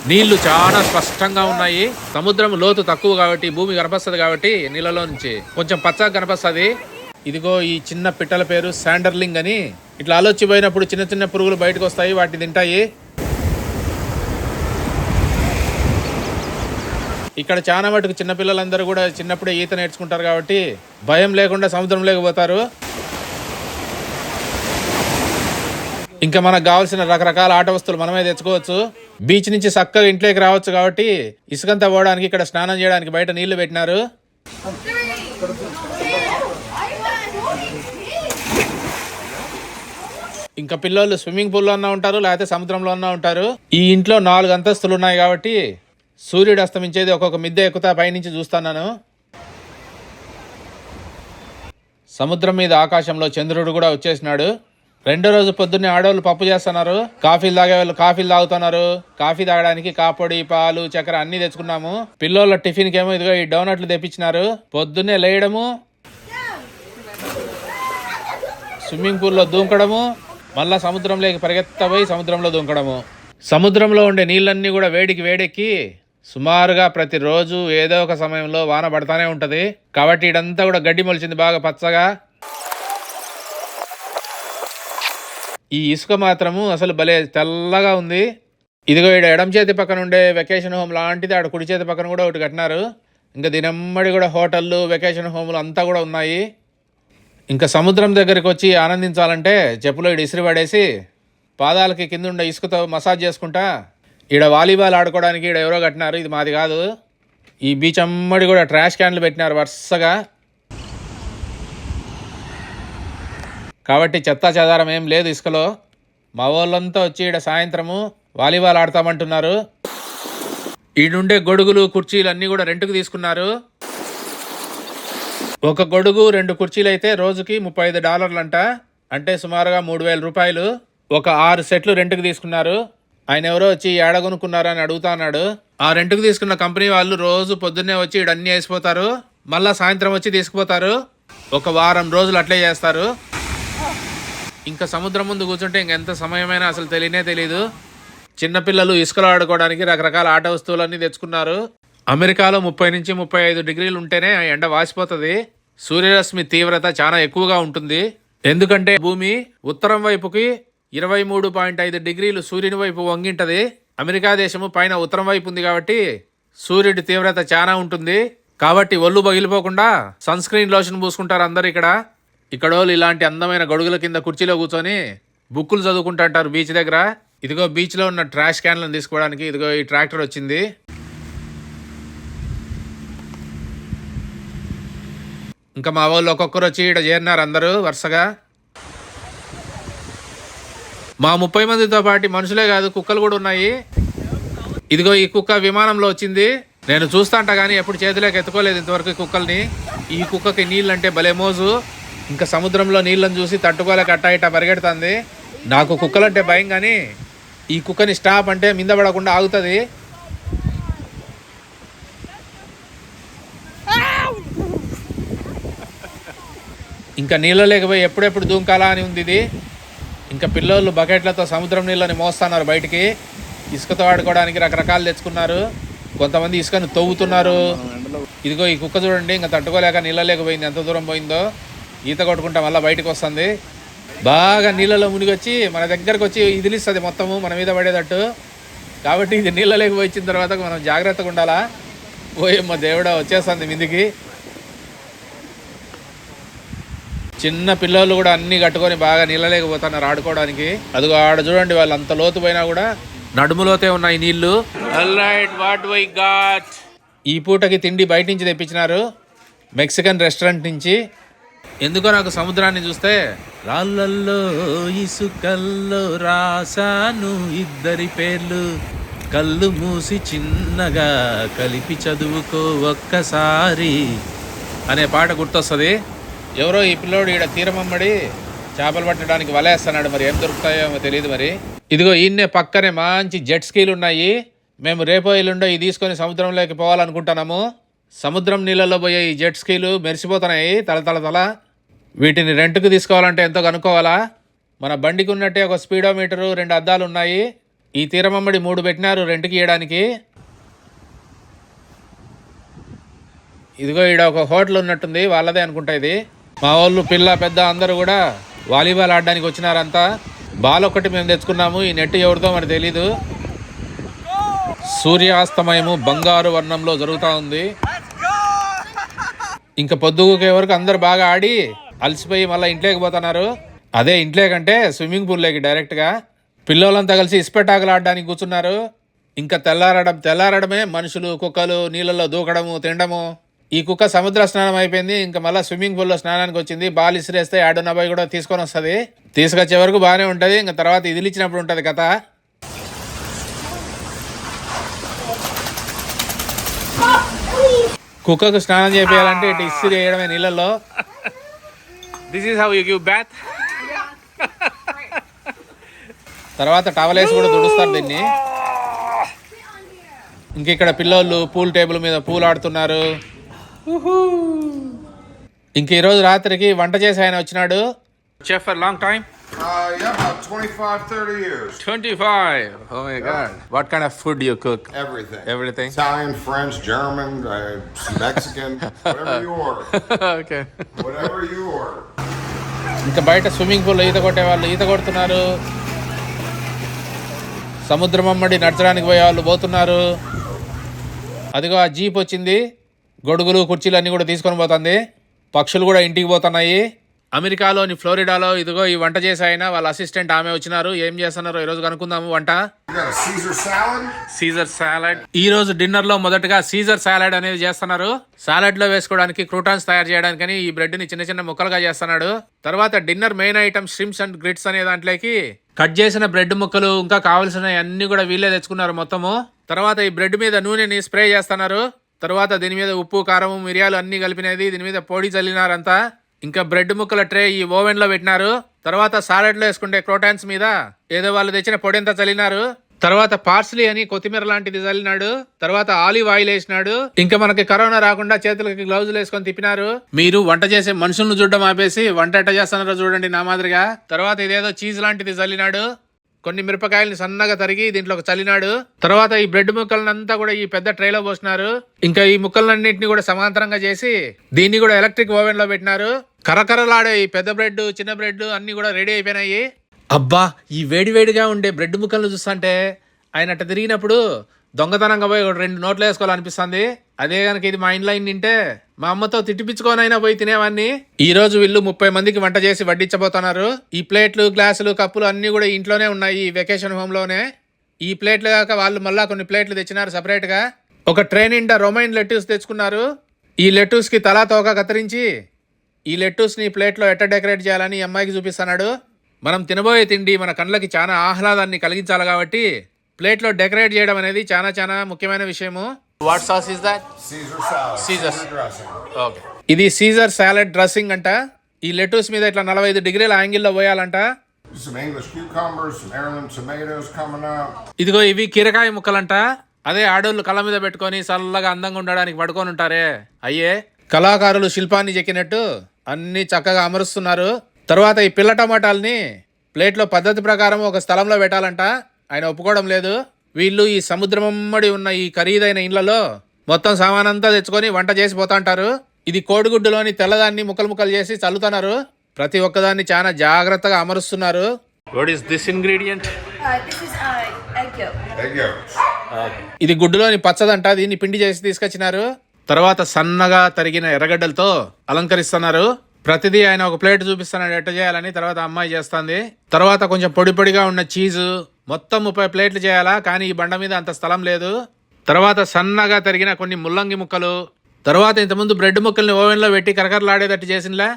నీళ్లు చాలా స్పష్టంగా ఉన్నాయి. సముద్రం లోతు తక్కువ కాబట్టి భూమి కనపస్తుంది కాబట్టి నీళ్ళలో నుంచి కొంచెం పచ్చగా కనపస్తుంది. ఇదిగో ఈ చిన్న పిట్టల పేరు శాండర్లింగ్ అని. ఇట్లా అలొచ్చిపోయినప్పుడు చిన్న పురుగులు బయటకు వస్తాయి, వాటిని తింటాయి. ఇక్కడ చాలా మటుకు చిన్నపిల్లలందరూ కూడా చిన్నప్పుడే ఈత నేర్చుకుంటారు కాబట్టి భయం లేకుండా సముద్రంలోకి పోతారు. ఇంకా మనకు కావాల్సిన రకరకాల ఆట వస్తువులు మనమే తెచ్చుకోవచ్చు. బీచ్ నుంచి చక్కగా ఇంట్లోకి రావచ్చు కాబట్టి ఇసుకంతా పోవడానికి ఇక్కడ స్నానం చేయడానికి బయట నీళ్లు పెట్టినారు. ఇంకా పిల్లలు స్విమ్మింగ్ పూల్లో అన్నా ఉంటారు, లేకపోతే సముద్రంలో అన్నా ఉంటారు. ఈ ఇంట్లో 4 అంతస్తులు ఉన్నాయి కాబట్టి సూర్యుడు అస్తమించేది ఒక్కొక్క మిద్దె ఎక్కుతా పైనుంచి చూస్తున్నాను. సముద్రం మీద ఆకాశంలో చంద్రుడు కూడా వచ్చేసినాడు. రెండో రోజు పొద్దున్నే ఆడవాళ్ళు పప్పు చేస్తున్నారు. కాఫీలు తాగే వాళ్ళు కాఫీలు తాగుతున్నారు. కాఫీ తాగడానికి కాపొడి, పాలు, చక్కెర అన్ని తెచ్చుకున్నాము. పిల్లల టిఫిన్కి ఏమో ఇదిగో ఈ డోనట్లు తెప్పించినారు. పొద్దున్నే లేయడము, స్విమ్మింగ్ పూల్లో దూకడము, మళ్ళా సముద్రంలోకి పరిగెత్తపోయి సముద్రంలో దూకడము. సముద్రంలో ఉండే నీళ్ళన్నీ కూడా వేడికి వేడెక్కి సుమారుగా ప్రతిరోజు ఏదో ఒక సమయంలో వాన పడతానే ఉంటది. కాబట్టి ఇదంతా కూడా గడ్డి మొలిచింది బాగా పచ్చగా. ఈ ఇసుక మాత్రము అసలు భలే తెల్లగా ఉంది. ఇదిగో ఇక్కడ ఎడం చేతి పక్కన ఉండే వెకేషన్ హోమ్ లాంటిది ఆడ కుడి చేతి పక్కన కూడా ఒకటి కట్టినారు. ఇంకా దీనమ్మడి కూడా హోటళ్ళు, వెకేషన్ హోమ్లు అంతా కూడా ఉన్నాయి. ఇంకా సముద్రం దగ్గరికి వచ్చి ఆనందించాలంటే చెప్పులో ఇటు ఇసిరి పడేసి పాదాలకి కింద ఉండే ఇసుకతో మసాజ్ చేసుకుంటా ఈడ వాలీబాల్ ఆడుకోవడానికి ఈడ ఎవరో కట్టినారు. ఇది మాది కాదు. ఈ బీచ్ అమ్మడి కూడా ట్రాష్ క్యాన్లు పెట్టినారు వరుసగా. కాబట్టి చెత్తా చెదారం ఏం లేదు ఇసుకలో. మా వాళ్ళంతా వచ్చి ఈడ సాయంత్రము వాలీబాల్ ఆడతామంటున్నారు. ఈడుండే గొడుగులు, కుర్చీలు అన్నీ కూడా రెంట్కు తీసుకున్నారు. ఒక గొడుగు 2 కుర్చీలు అయితే రోజుకి $35 అంట. అంటే సుమారుగా 3,000 రూపాయలు. ఒక 6 సెట్లు రెంట్కి తీసుకున్నారు. ఆయన ఎవరో వచ్చి ఏడ కొనుక్కున్నారా అని అడుగుతా అన్నాడు. ఆ రెంట్కి తీసుకున్న కంపెనీ వాళ్ళు రోజు పొద్దున్నే వచ్చి ఈడన్నీ వేసిపోతారు. మళ్ళా సాయంత్రం వచ్చి తీసుకుపోతారు. ఒక వారం రోజులు అట్లే చేస్తారు. ఇంకా సముద్రం ముందు కూర్చుంటే ఇంకెంత సమయమైనా అసలు తెలియదు. చిన్నపిల్లలు ఇసుకలో ఆడుకోవడానికి రకరకాల ఆట వస్తువులన్నీ తెచ్చుకున్నారు. అమెరికాలో 30 నుంచి 35 డిగ్రీలు ఉంటేనే ఎండ వాసిపోతుంది. సూర్యరశ్మి తీవ్రత చాలా ఎక్కువగా ఉంటుంది. ఎందుకంటే భూమి ఉత్తరం వైపుకి 23.5 డిగ్రీలు సూర్యుని వైపు వంగింటది. అమెరికా దేశము పైన ఉత్తరం వైపు ఉంది కాబట్టి సూర్యుడి తీవ్రత చాలా ఉంటుంది. కాబట్టి ఒళ్ళు పగిలిపోకుండా సన్ స్క్రీన్ లోషన్ పూసుకుంటారు అందరు. ఇక్కడ వాళ్ళు ఇలాంటి అందమైన గొడుగుల కింద కుర్చీలో కూర్చొని బుక్కులు చదువుకుంటుంటారు బీచ్ దగ్గర. ఇదిగో బీచ్లో ఉన్న ట్రాష్ క్యాన్లను తీసుకోవడానికి ఇదిగో ఈ ట్రాక్టర్ వచ్చింది. ఇంకా మా వాళ్ళు ఒక్కొక్కరు వచ్చి ఇక్కడ చేరినారు అందరూ వరుసగా. మా 30 మందితో పాటు మనుషులే కాదు, కుక్కలు కూడా ఉన్నాయి. ఇదిగో ఈ కుక్క విమానంలో వచ్చింది. నేను చూస్తాంట కానీ ఎప్పుడు చేతిలోకి ఎత్తుకోలేదు ఇంతవరకు కుక్కల్ని. ఈ కుక్కకి నీళ్ళంటే భలే మోజు. ఇంకా సముద్రంలో నీళ్ళని చూసి తట్టుకోలేక అట్టా ఇట్టా పరిగెడుతుంది. నాకు కుక్కలంటే భయం కానీ ఈ కుక్కని స్టాప్ అంటే మింద పడకుండా ఆగుతుంది. ఇంకా నీళ్ళ లేకపోయి ఎప్పుడెప్పుడు దూకాలా అని ఉంది ఇది. ఇంకా పిల్లోళ్ళు బకెట్లతో సముద్రం నీళ్ళని మోస్తున్నారు బయటికి. ఇసుకతో ఆడుకోవడానికి రకరకాలు తెచ్చుకున్నారు. కొంతమంది ఇసుకను తవ్వుతున్నారు. ఇదిగో ఈ కుక్క చూడండి, ఇంకా తట్టుకోలేక నీళ్ళ లేకపోయింది. ఎంత దూరం పోయిందో. ఈత కొట్టుకుంటా మళ్ళీ బయటకు వస్తుంది. బాగా నీళ్ళలో మునిగొచ్చి మన దగ్గరకు వచ్చి ఇదిలిస్తుంది మొత్తము మన మీద పడేటట్టు. కాబట్టి ఇది నీళ్ళలోకి వచ్చిన తర్వాత మనం జాగ్రత్తగా ఉండాలా. పోయమ్మ దేవుడా వచ్చేస్తుంది మిందికి. చిన్న పిల్లలు కూడా అన్ని కట్టుకొని బాగా నీళ్ళలోకి పోతున్నారు ఆడుకోవడానికి. అదిగో ఆడ చూడండి, వాళ్ళు అంత లోతు పోయినా కూడా నడుములోతే ఉన్నాయి నీళ్లు. ఈ పూటకి తిండి బయట నుంచి తెప్పించినారు, మెక్సికన్ రెస్టారెంట్ నుంచి. ఎందుకో నాకు సముద్రాన్ని చూస్తే రాళ్ళల్లో ఇసుకల్లో రాసాను ఇద్దరి పేర్లు, కళ్ళు మూసి చిన్నగా కలిపి చదువుకో ఒక్కసారి అనే పాట గుర్తొస్తుంది. ఎవరో ఈ పిల్లోడు ఈడ తీరమమ్మడి చేపలు పట్టడానికి వలేస్తున్నాడు. మరి ఏం దొరుకుతాయో తెలియదు. మరి ఇదిగో ఈయన్నే పక్కనే మంచి జెట్ స్కీలు ఉన్నాయి. మేము రేపో ఎల్లుండో ఇది తీసుకొని సముద్రంలోకి పోవాలనుకుంటున్నాము. సముద్రం నీళ్ళలో పోయే ఈ జెట్ స్కీలు మెరిసిపోతున్నాయి తల. వీటిని రెంట్కి తీసుకోవాలంటే ఎంతో కనుక్కోవాలా. మన బండికి ఉన్నట్టే ఒక స్పీడోమీటరు, 2 అద్దాలు ఉన్నాయి. ఈ తీరమమ్మడి 3 పెట్టినారు రెంట్కి ఇవ్వడానికి. ఇదిగో ఈడ ఒక హోటల్ ఉన్నట్టుంది, వాళ్ళదే అనుకుంటా ఇది. మా వాళ్ళు పిల్ల పెద్ద అందరూ కూడా వాలీబాల్ ఆడడానికి వచ్చినారంతా. బాల్ ఒక్కటి మేము తెచ్చుకున్నాము. ఈ నెట్ ఎవరిదో మరి తెలీదు. సూర్యాస్తమయము బంగారు వర్ణంలో జరుగుతూ ఉంది. ఇంకా పొద్దుగుకే వరకు అందరు బాగా ఆడి అలసిపోయి మళ్ళీ ఇంట్లోకి పోతున్నారు. అదే ఇంట్లో కంటే స్విమ్మింగ్ పూల్లోకి డైరెక్ట్గా పిల్లలంతా కలిసి ఇసుపెట్టాకులు ఆడడానికి కూర్చున్నారు. ఇంకా తెల్లారడమే మనుషులు కుక్కలు నీళ్ళల్లో దూకడము తినడము. ఈ కుక్క సముద్ర స్నానం అయిపోయింది, ఇంకా మళ్ళీ స్విమ్మింగ్ పూల్లో స్నానానికి వచ్చింది. బాల్ ఇసిరేస్తే ఆడున్న బాయ్ కూడా తీసుకొని వస్తుంది. తీసుకొచ్చే వరకు బాగానే ఉంటుంది, ఇంకా తర్వాత ఇదిలిచ్చినప్పుడు ఉంటుంది కథ. కుక్కకు స్నానం చేయాలంటే ఇటు ఇస్త్రీ చేయడమే నీళ్ళల్లో. This is how you give bath. తర్వాత టవల్ వేసి కూడా తుడుస్తారు దీన్ని. ఇంక ఇక్కడ పిల్లోళ్ళు పూల్ టేబుల్ మీద పూలు ఆడుతున్నారు. ఇంక ఈరోజు రాత్రికి వంట చేసి ఆయన వచ్చినాడు. Chef for long time. Yeah, about 25-30 years. 25. Oh my God. What kind of food do you cook? Everything. Italian, French, German, Mexican, whatever you order. Okay. Whatever you order. ఇంకా బయట స్విమ్మింగ్ పూల్లో ఈత కొట్టే వాళ్ళు ఈత కొడుతున్నారు. సముద్రం అమ్మడి నడచడానికి పోయే వాళ్ళు పోతున్నారు. అదిగో ఆ జీప్ వచ్చింది, గొడుగులు కుర్చీలు అన్నీ కూడా తీసుకొని పోతుంది. పక్షులు కూడా ఇంటికి పోతున్నాయి. అమెరికాలోని ఫ్లోరిడాలో ఇదిగో ఈ వంట చేసే ఆయన వాళ్ళ అసిస్టెంట్ ఆమె వచ్చినారు. ఏం చేస్తున్నారో ఈరోజు కనుక్కుందాము. వంట సీజర్ సాలడ్. ఈ రోజు డిన్నర్ లో మొదటగా సీజర్ సాలడ్ అనేది చేస్తున్నారు. సాలడ్ లో వేసుకోవడానికి క్రూటాన్స్ తయారు చేయడానికని ఈ బ్రెడ్ ని చిన్న చిన్న ముక్కలుగా చేస్తున్నాడు. తర్వాత dinner main item స్ట్రిమ్స్ and grits అనే దాంట్లోకి కట్ చేసిన బ్రెడ్ ముక్కలు ఇంకా కావాల్సిన అన్ని కూడా వీళ్ళే తెచ్చుకున్నారు మొత్తము. తర్వాత ఈ బ్రెడ్ మీద నూనెని స్ప్రే చేస్తున్నారు. తర్వాత దీని మీద ఉప్పు కారం మిరియాలు అన్ని కలిపినది దీని మీద పొడి చల్లినారంతా. ఇంకా బ్రెడ్ ముక్కల ట్రే ఈ ఓవెన్ లో పెట్టినారు. తర్వాత సాలడ్ లో వేసుకుంటే క్రోటాన్స్ మీద ఏదో వాళ్ళు తెచ్చిన పొడి అంతా చల్లినారు. తర్వాత పార్స్లీ అని కొత్తిమీర లాంటిది చల్లినాడు. తర్వాత ఆలివ్ ఆయిల్ వేసినాడు. ఇంకా మనకి కరోనా రాకుండా చేతులకి గ్లౌజులు వేసుకొని తిప్పినారు. మీరు వంట చేసే మనుషులను చూడడం ఆపేసి వంట ఎట్ట చేస్తున్నారో చూడండి నా మాదిరిగా. తర్వాత ఇదేదో చీజ్ లాంటిది చల్లినాడు. కొన్ని మిరపకాయల్ని సన్నగా తరిగి దీంట్లో చల్లినాడు. తర్వాత ఈ బ్రెడ్ ముక్కలనంతా కూడా ఈ పెద్ద ట్రేలో పోసినారు. ఇంకా ఈ ముక్కలన్నింటినీ కూడా సమాంతరంగా చేసి దీన్ని కూడా ఎలక్ట్రిక్ ఓవెన్ లో పెట్టినారు. కరకరలాడే ఈ పెద్ద బ్రెడ్ చిన్న బ్రెడ్ అన్ని కూడా రెడీ అయిపోయినాయి. అబ్బా, ఈ వేడివేడిగా ఉండే బ్రెడ్ ముక్కలను చూస్తుంటే ఆయన అట్ట తిరిగినప్పుడు దొంగతనంగా పోయి 2 నోట్లు వేసుకోవాలనిపిస్తుంది. అదే కనుక ఇది మా ఇంట్లో తింటే మా అమ్మతో తిట్టిపించుకోనైనా పోయి తినేవాన్ని. ఈ రోజు వీళ్ళు 30 మందికి వంట చేసి వడ్డించబోతున్నారు. ఈ ప్లేట్లు గ్లాసులు కప్పులు అన్ని కూడా ఇంట్లోనే ఉన్నాయి ఈ వెకేషన్ హోమ్ లోనే. ఈ ప్లేట్లు కాక వాళ్ళు మళ్ళా కొన్ని ప్లేట్లు తెచ్చినారు సపరేట్ గా. ఒక ట్రే నిండా రొమైన్ లెట్యూస్ తెచ్చుకున్నారు. ఈ లెట్యూస్ కి తలా తోక కత్తిరించి ఈ లెట్యూస్ ని ప్లేట్ లో ఎట్ట డెకరేట్ చేయాలని అమ్మాయికి చూపిస్తున్నాడు. మనం తినబోయే తిండి మన కళ్ళకి చాలా ఆహ్లాదాన్ని కలిగించాలి కాబట్టి ప్లేట్ లో డెకరేట్ చేయడం అనేది చాలా చాలా ముఖ్యమైన విషయము. What sauce is that? Caesar dressing. Okay, ఇది సీజర్ సాలడ్ డ్రెస్సింగ్ అంట. ఈ లెటూస్ మీద ఇట్లా 45 డిగ్రీల యాంగిల్లో పోయాలంట. ఇదిగో ఇవి కీరకాయ ముక్కలంట. అదే ఆడోళ్ళు కళ్ళ మీద పెట్టుకొని చల్లగా అందంగా ఉండడానికి పడుకొని ఉంటారే అయ్యే. కళాకారులు శిల్పాన్ని చెక్కినట్టు అన్ని చక్కగా అమరుస్తున్నారు. తర్వాత ఈ పిల్ల టమాటాలని ప్లేట్లో పద్ధతి ప్రకారం ఒక స్థలంలో పెట్టాలంట. ఆయన ఒప్పుకోవడం లేదు. వీళ్ళు ఈ సముద్రమమ్మడి ఉన్న ఈ ఖరీదైన ఇండ్లలో మొత్తం సామానంతా తెచ్చుకొని వంట చేసి పోతాంటారు. ఇది కోడిగుడ్డులోని తెల్లదాన్ని ముక్కలు ముక్కలు చేసి చల్లుతున్నారు. ప్రతి ఒక్కదాన్ని చాలా జాగ్రత్తగా అమరుస్తున్నారు. What is this ingredient? ఇది గుడ్డులోని పచ్చదంట. దీన్ని పిండి చేసి తీసుకొచ్చినారు. తర్వాత సన్నగా తరిగిన ఎర్రగడ్డలతో అలంకరిస్తున్నారు. ప్రతిదీ ఆయన ఒక ప్లేట్ చూపిస్తున్నాడు ఎట్ట చేయాలని. తర్వాత అమ్మాయి చేస్తుంది. తర్వాత కొంచెం పొడి పొడిగా ఉన్న చీజు మొత్తం 30 ప్లేట్లు చేయాలా, కానీ ఈ బండ మీద అంత స్థలం లేదు. తర్వాత సన్నగా తరిగిన కొన్ని ముల్లంగి ముక్కలు. తర్వాత ఇంతకుముందు బ్రెడ్ ముక్కల్ని ఓవెన్లో పెట్టి కరకరలాడేటట్టు చేసినలే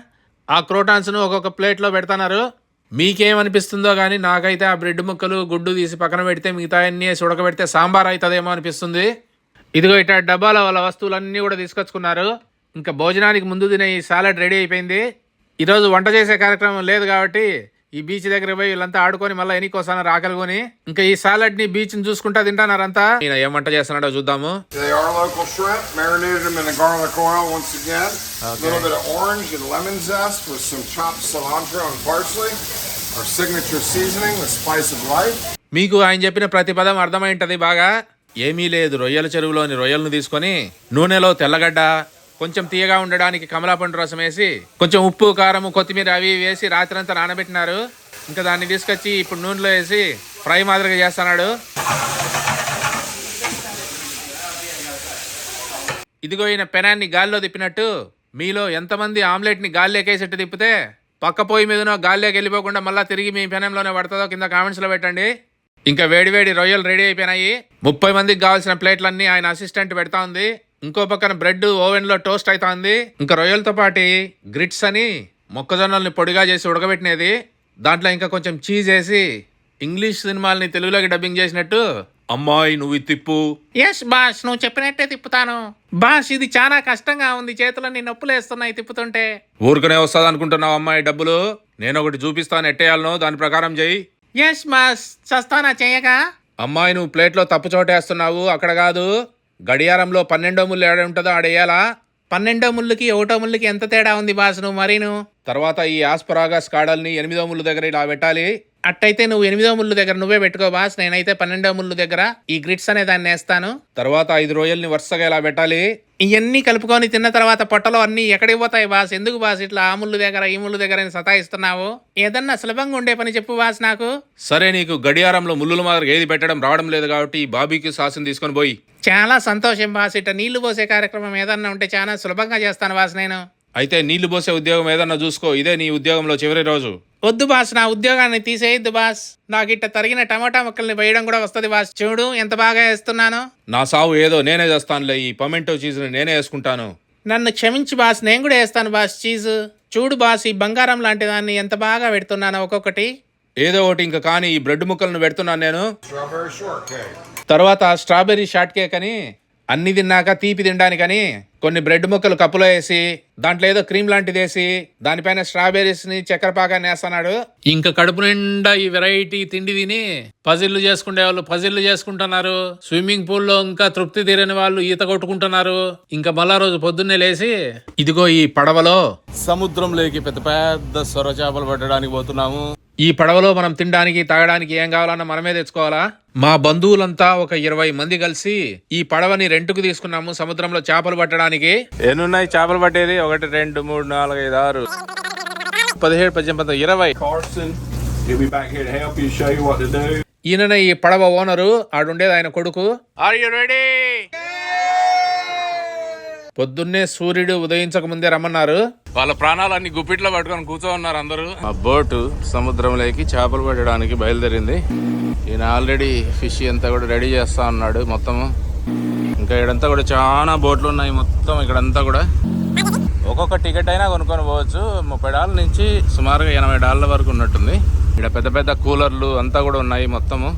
ఆ క్రోటాన్స్ను ఒక్కొక్క ప్లేట్లో పెడతాన్నారు. మీకేమనిపిస్తుందో కానీ నాకైతే ఆ బ్రెడ్ ముక్కలు గుడ్డు తీసి పక్కన పెడితే మిగతా అన్నీ ఉడకబెడితే సాంబార్ అవుతుందేమో అనిపిస్తుంది. ఇదిగో ఇట్లా డబ్బాల వాళ్ళ వస్తువులన్నీ కూడా తీసుకొచ్చుకున్నారు. ఇంకా భోజనానికి ముందు తినే ఈ సాలడ్ రెడీ అయిపోయింది. ఈరోజు వంట చేసే కార్యక్రమం లేదు కాబట్టి ఈ బీచ్ దగ్గర పోయి వీళ్ళంతా ఆడుకొని మళ్ళీ ఎన్నికోసారి ఆకలికొని ఇంకా ఈ సాలడ్ ని బీచ్ ని చూసుకుంటా తింటానారంతా. ఈయన ఏం వంట చేస్తున్నాడో చూద్దాము. మీకు ఆయన చెప్పిన ప్రతి పదం అర్థమై ఉంటది బాగా. ఏమీ లేదు, రొయ్యల చెరువులోని రొయ్యలను తీసుకొని నూనెలో తెల్లగడ్డ కొంచెం తీయగా ఉండడానికి కమలాపండు రసం వేసి కొంచెం ఉప్పు కారం కొత్తిమీర అవి వేసి రాత్రంతా నానబెట్టినారు. ఇంకా దాన్ని తీసుకొచ్చి ఇప్పుడు నూనెలో వేసి ఫ్రై మాదిరిగా చేస్తున్నాడు. ఇదిగో ఈయన పెనాన్ని గాల్లో తిప్పినట్టు మీలో ఎంతమంది ఆమ్లెట్ని గాల్లోకేసేట్టు తిప్పితే పక్క పొయ్యి మీదనో గాల్లోకి వెళ్ళిపోకుండా మళ్ళీ తిరిగి మీ పెనంలోనే పడుతుందో కింద కామెంట్స్లో పెట్టండి. ఇంకా వేడివేడి రొయ్యలు రెడీ అయిపోయినాయి. 30 మందికి కావాల్సిన ప్లేట్లన్నీ ఆయన అసిస్టెంట్ పెడతా ఉంది. ఇంకో పక్కన బ్రెడ్ ఓవెన్లో టోస్ట్ అవుతా ఉంది. ఇంకా రొయ్యలతో పాటు గ్రిట్స్ అని మొక్కజొన్నల్ని పొడిగా చేసి ఉడకబెట్టినది, దాంట్లో ఇంకా కొంచెం చీజ్ వేసి ఇంగ్లీష్ సినిమాల్ని తెలుగులోకి డబ్బింగ్ చేసినట్టు అమ్మాయి నువ్వు తిప్పు. ఎస్ బాస్, నువ్వు చెప్పినట్టే తిప్పుతాను. బాస్, ఇది చాలా కష్టంగా ఉంది, చేతులన్నీ నొప్పులు వేస్తున్నాయి తిప్పుతుంటే. ఊరుకునే వస్తుంది అనుకుంటున్నావు అమ్మాయి డబ్బులు? నేను ఒకటి చూపిస్తాను ఎట్టేయాలనో, దాని ప్రకారం చెయ్యి. ఎస్ బాస్, చస్తానా చేయగా. అమ్మాయి నువ్వు ప్లేట్లో తప్పు చోటేస్తున్నావు, అక్కడ కాదు. గడియారంలో 12వ ముళ్ళు ఏడ ఉంటుందో ఆడేయాలా. 12వ ముళ్ళుకి 1వ ముళ్ళుకి ఎంత తేడా ఉంది బాస్ నువ్వు మరీను. తర్వాత ఈ ఆస్పరాగస్ కాడల్ని 8వ ముళ్ళు దగ్గర ఇలా పెట్టాలి. అట్టయితే నువ్వు 8వ ముళ్ళు దగ్గర నువ్వే పెట్టుకో బాస్, నేనైతే 12వ ముళ్ళు దగ్గర ఈ గ్రిట్స్ అనే దాన్ని వేస్తాను. తర్వాత 5 రొయ్యల్ని వరుసగా ఇలా పెట్టాలి. ఇవన్నీ కలుపుకొని తిన్న తర్వాత పొట్టలో అన్ని ఎక్కడికి పోతాయి బాస్? ఎందుకు బాస్ ఇట్లా ఆ ముళ్ళు దగ్గర ఈ ముళ్ళు దగ్గర సతాయిస్తున్నావు? ఏదన్నా సులభంగా ఉండే పని చెప్పు బాస్ నాకు. సరే, నీకు గడియారంలో ముళ్ళుల మాదిరి ఏది పెట్టడం రావడం లేదు కాబట్టి ఈ బాబీక్యూ సాసుని తీసుకొని పోయి. చాలా సంతోషం బాస్, ఇట్లా నీళ్లు పోసే కార్యక్రమం ఏదన్నా ఉంటే చాలా సులభంగా చేస్తాను బాస్ నేను. అయితే నీళ్లు పోసే ఉద్యోగం ఏదన్నా చూసుకో, ఇదే నీ ఉద్యోగంలో చివరి రోజు. వద్దు బాస్, నా ఉద్యోగాన్ని తీసేయద్దు బాస్. నాకు ఇట్ట తరిగిన టమాటా ముక్కల్ని వేయడం కూడా వస్తుంది బాస్. చూడు ఎంత బాగా వేస్తున్నాను. నా సావు ఏదో నేనే చేస్తానులే, ఈ పమెంటో చీజ్ని నేనే వేసుకుంటాను. నన్ను క్షమించి బాస్, నేను కూడా వేస్తాను బాస్ చీజ్. చూడు బాస్, ఈ బంగారం లాంటి దాన్ని ఎంత బాగా పెడుతున్నాను ఒక్కొక్కటి. ఏదో ఒకటి ఇంకా కానీ ఈ బ్రెడ్ ముక్కలను పెడుతున్నాను నేను. Strawberry shortcake. తర్వాత స్ట్రాబెర్రీ షార్ట్ కేక్ అని, అన్ని తిన్నాక తీపి తినడానికని కొన్ని బ్రెడ్ ముక్కలు కప్పులో వేసి దాంట్లో ఏదో క్రీమ్ లాంటిది వేసి దానిపైన స్ట్రాబెర్రీస్ ని చక్కెర పాకాన్ని వేస్తున్నాడు. ఇంకా కడుపు నిండా ఈ వెరైటీ తిండి తిని పజిల్లు చేసుకునే వాళ్ళు పజిల్లు చేసుకుంటున్నారు. స్విమ్మింగ్ పూల్లో ఇంకా తృప్తి తీరని వాళ్ళు ఈత కొట్టుకుంటున్నారు. ఇంకా మళ్ళా రోజు పొద్దున్నే లేసి ఇదిగో ఈ పడవలో సముద్రంలోకి పెద్ద పెద్ద సొర చేపలు పట్టడానికి పోతున్నాము. ఈ పడవలో మనం తినడానికి తాగడానికి ఏం కావాలన్నా మనమే తెచ్చుకోవాలా. మా బంధువులంతా ఒక 20 మంది కలిసి ఈ పడవని రెంటుకు తీసుకున్నాము సముద్రంలో చేపలు పట్టడానికి. ఎన్నున్నాయి చేపలు పట్టేది? 1 2 3 4 5 6 17 18 20. Carson, he'll be back here to help you, show you what to do. ఈయన ఈ పడవ ఓనరు, ఆడుండేది ఆయన కొడుకు. Are you ready? పొద్దున్నే సూర్యుడు ఉదయించక ముందే రమ్మన్నారు. వాళ్ళ ప్రాణాలన్నీ గుప్పిట్లో పట్టుకొని కూర్చో ఉన్నారు అందరూ. ఆ బోటు సముద్రంలోకి చేపలు పట్టడానికి బయలుదేరింది. ఈయన ఆల్రెడీ ఫిష్ అంతా కూడా రెడీ చేస్తా ఉన్నాడు మొత్తము. ఇంకా ఇక్కడంతా కూడా చాలా బోట్లు ఉన్నాయి మొత్తం. ఇక్కడంతా కూడా ఒక్కొక్క టికెట్ అయినా కొనుక్కొని పోవచ్చు. $30 నుంచి సుమారుగా $80 వరకు ఉన్నట్టుంది. ఇక్కడ పెద్ద పెద్ద కూలర్లు అంతా కూడా ఉన్నాయి మొత్తము.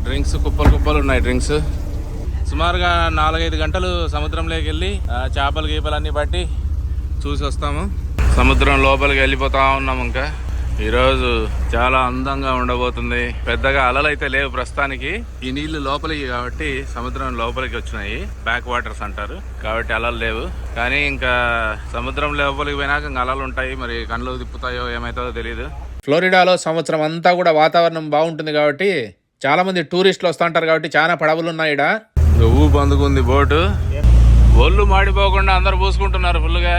డ్రింక్స్ కుప్పలు కుప్పలు ఉన్నాయి డ్రింక్స్. సుమారుగా 4-5 గంటలు సముద్రంలోకి వెళ్ళి చేపలు గీపలన్నీ పట్టి చూసి వస్తాము. సముద్రం లోపలికి వెళ్ళిపోతా ఉన్నాము. ఇంకా ఈరోజు చాలా అందంగా ఉండబోతుంది. పెద్దగా అలలు అయితే లేవు ప్రస్తుతానికి. ఈ నీళ్లు లోపలికి కాబట్టి సముద్రం లోపలికి వచ్చినాయి, బ్యాక్ వాటర్స్ అంటారు కాబట్టి అలలు లేవు. కానీ ఇంకా సముద్రం లోపలికి పోయినాక ఇంకా అలలు ఉంటాయి. మరి కళ్ళు తిప్పుతాయో ఏమైతుందో తెలియదు. ఫ్లోరిడాలో సంవత్సరం అంతా కూడా వాతావరణం బాగుంటుంది కాబట్టి చాలా మంది టూరిస్టులు వస్తుంటారు కాబట్టి చాలా పడవలు ఉన్నాయి. ఈడ ఊపు అందుకుంది బోటు. ఒళ్ళు మాడిపోకుండా అందరు పూసుకుంటున్నారు ఫుల్గా.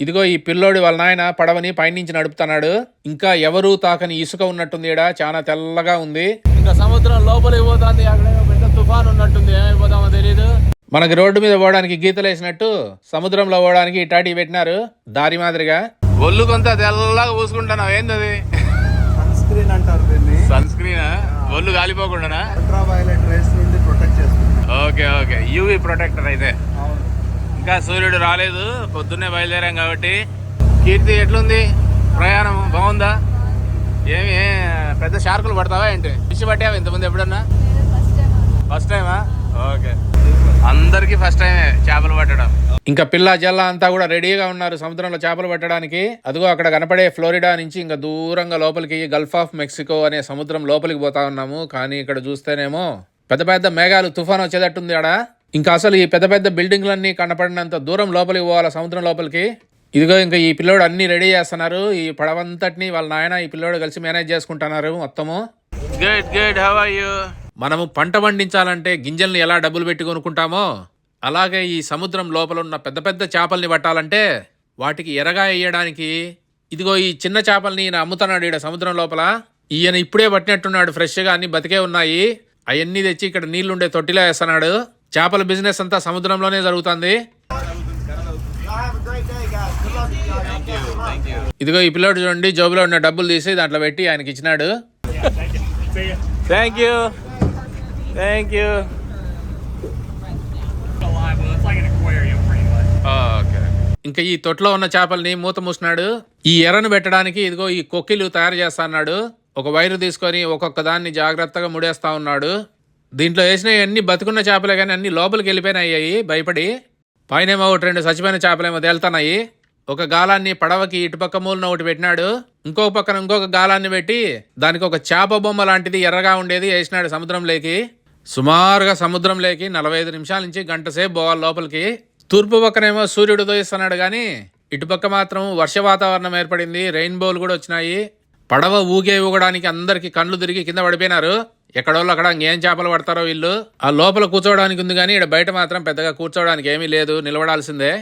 ఇదిగో ఈ పిల్లోడి వాళ్ళ నాయన పడవని పైనుంచి నడుపుతున్నాడు. ఇంకా ఎవరు తాకని ఇసుక ఉన్నట్టుంది. ఈడ చాలా తెల్లగా ఉంది. ఇంకా సముద్రం లోపలికి పోతుంది. అక్కడ పెద్ద తుఫాన్ ఉన్నట్టుంది, ఏమైపోతామో తెలియదు. మనకి రోడ్డు మీద పోవడానికి గీతలు వేసినట్టు సముద్రంలో పోవడానికి ఇటాటి పెట్టినారు దారి మాదిరిగా. ఒళ్ళు కొంత తెల్లగా పూసుకుంటున్నావు. ఏంది? సన్ స్క్రీన్ అంటారు దీన్ని. Sunscreen. ఒళ్ళు కాలిపోకుండా అల్ట్రావైలెట్ రేస్ నుండి ప్రొటెక్ట్ చేస్తుంది. ఓకే యూవీ ప్రొటెక్టర్ అయితే. అవును. ఇంకా సూర్యుడు రాలేదు, పొద్దున్నే బయలుదేరాం కాబట్టి. కీర్తి ఎట్లుంది ప్రయాణం? బాగుందా? ఏమి పెద్ద షార్కులు పడతావా ఏంటి? ఫిష్ పట్టావా ఇంతకుముందు ఎప్పుడన్నా? ఫస్ట్ టైమా? ఓకే, అందరికి ఫస్ట్ టైమే చేపలు పట్టడం. ఇంకా పిల్ల జల్ల అంతా కూడా రెడీగా ఉన్నారు సముద్రంలో చేపలు పట్టడానికి. అదిగో అక్కడ కనపడే ఫ్లోరిడా నుంచి ఇంకా దూరంగా లోపలికి గల్ఫ్ ఆఫ్ మెక్సికో అనే సముద్రం లోపలికి పోతా ఉన్నాము. కానీ ఇక్కడ చూస్తేనేమో పెద్ద పెద్ద మేఘాలు, తుఫాన్ వచ్చేటట్టుంది ఆడ. ఇంకా అసలు ఈ పెద్ద పెద్ద బిల్డింగ్లన్నీ కనపడినంత దూరం లోపలికి పోవాలి సముద్రం లోపలికి. ఇదిగో ఇంకా ఈ పిల్లోడు అన్ని రెడీ చేస్తున్నారు. ఈ పడవంతటిని వాళ్ళ నాయన ఈ పిల్లోడు కలిసి మేనేజ్ చేసుకుంటున్నారు మొత్తము. Good how are you? మనము పంట పండించాలంటే గింజల్ని ఎలా డబ్బులు పెట్టి కొనుక్కుంటామో అలాగే ఈ సముద్రం లోపల ఉన్న పెద్ద పెద్ద చేపల్ని పట్టాలంటే వాటికి ఎరగా వేయడానికి ఇదిగో ఈ చిన్న చేపల్ని ఈయన అమ్ముతున్నాడు ఈడ సముద్రం లోపల. ఈయన ఇప్పుడే పట్టినట్టున్నాడు, ఫ్రెష్గా అన్ని బతికే ఉన్నాయి. అవన్నీ తెచ్చి ఇక్కడ నీళ్లుండే తొట్టిలో వేస్తున్నాడు. చేపల బిజినెస్ అంతా సముద్రంలోనే జరుగుతుంది. ఇదిగో ఈ పిల్లోడు చూడండి, జోబులో ఉన్న డబ్బులు తీసి దాంట్లో పెట్టి ఆయనకి ఇచ్చినాడు. Thank you. Thank you. ఇంకా ఈ తొట్లో ఉన్న చేపల్ని మూత మూసినాడు. ఈ ఎర్రను పెట్టడానికి ఇదిగో ఈ కొక్కిలు తయారు చేస్తా అన్నాడు. ఒక వైరు తీసుకొని ఒక్కొక్క దాన్ని జాగ్రత్తగా ముడేస్తా ఉన్నాడు. దీంట్లో వేసినవి అన్ని బతుకున్న చేపలే కానీ అన్ని లోపలికి వెళ్ళిపోయినాయి భయపడి. పైనేమో ఒకటి రెండు చచ్చిపోయిన చేపలేమో తేలుతున్నాయి. ఒక గాలాన్ని పడవకి ఇటుపక్క మూలన ఒకటి పెట్టినాడు. ఇంకొక పక్కన ఇంకొక గాలాన్ని పెట్టి దానికి ఒక చేప బొమ్మ లాంటిది ఎర్రగా ఉండేది వేసినాడు సముద్రంలోకి. సుమారుగా సముద్రంలోకి 45 నిమిషాల నుంచి గంట సేపు పోవాలి లోపలికి. తూర్పు పక్కనేమో సూర్యుడు ఉదయిస్తున్నాడు కానీ ఇటుపక్క మాత్రం వర్ష వాతావరణం ఏర్పడింది. రెయిన్బోలు కూడా వచ్చినాయి. పడవ ఊగడానికి అందరికి కళ్ళు తిరిగి కింద పడిపోయినారు. ఎక్కడోళ్ళు అక్కడ ఇంకేం చేపలు పడతారో వీళ్ళు. ఆ లోపల కూర్చోవడానికి ఉంది కానీ ఇక్కడ బయట మాత్రం పెద్దగా కూర్చోవడానికి ఏమీ లేదు, నిలబడాల్సిందే.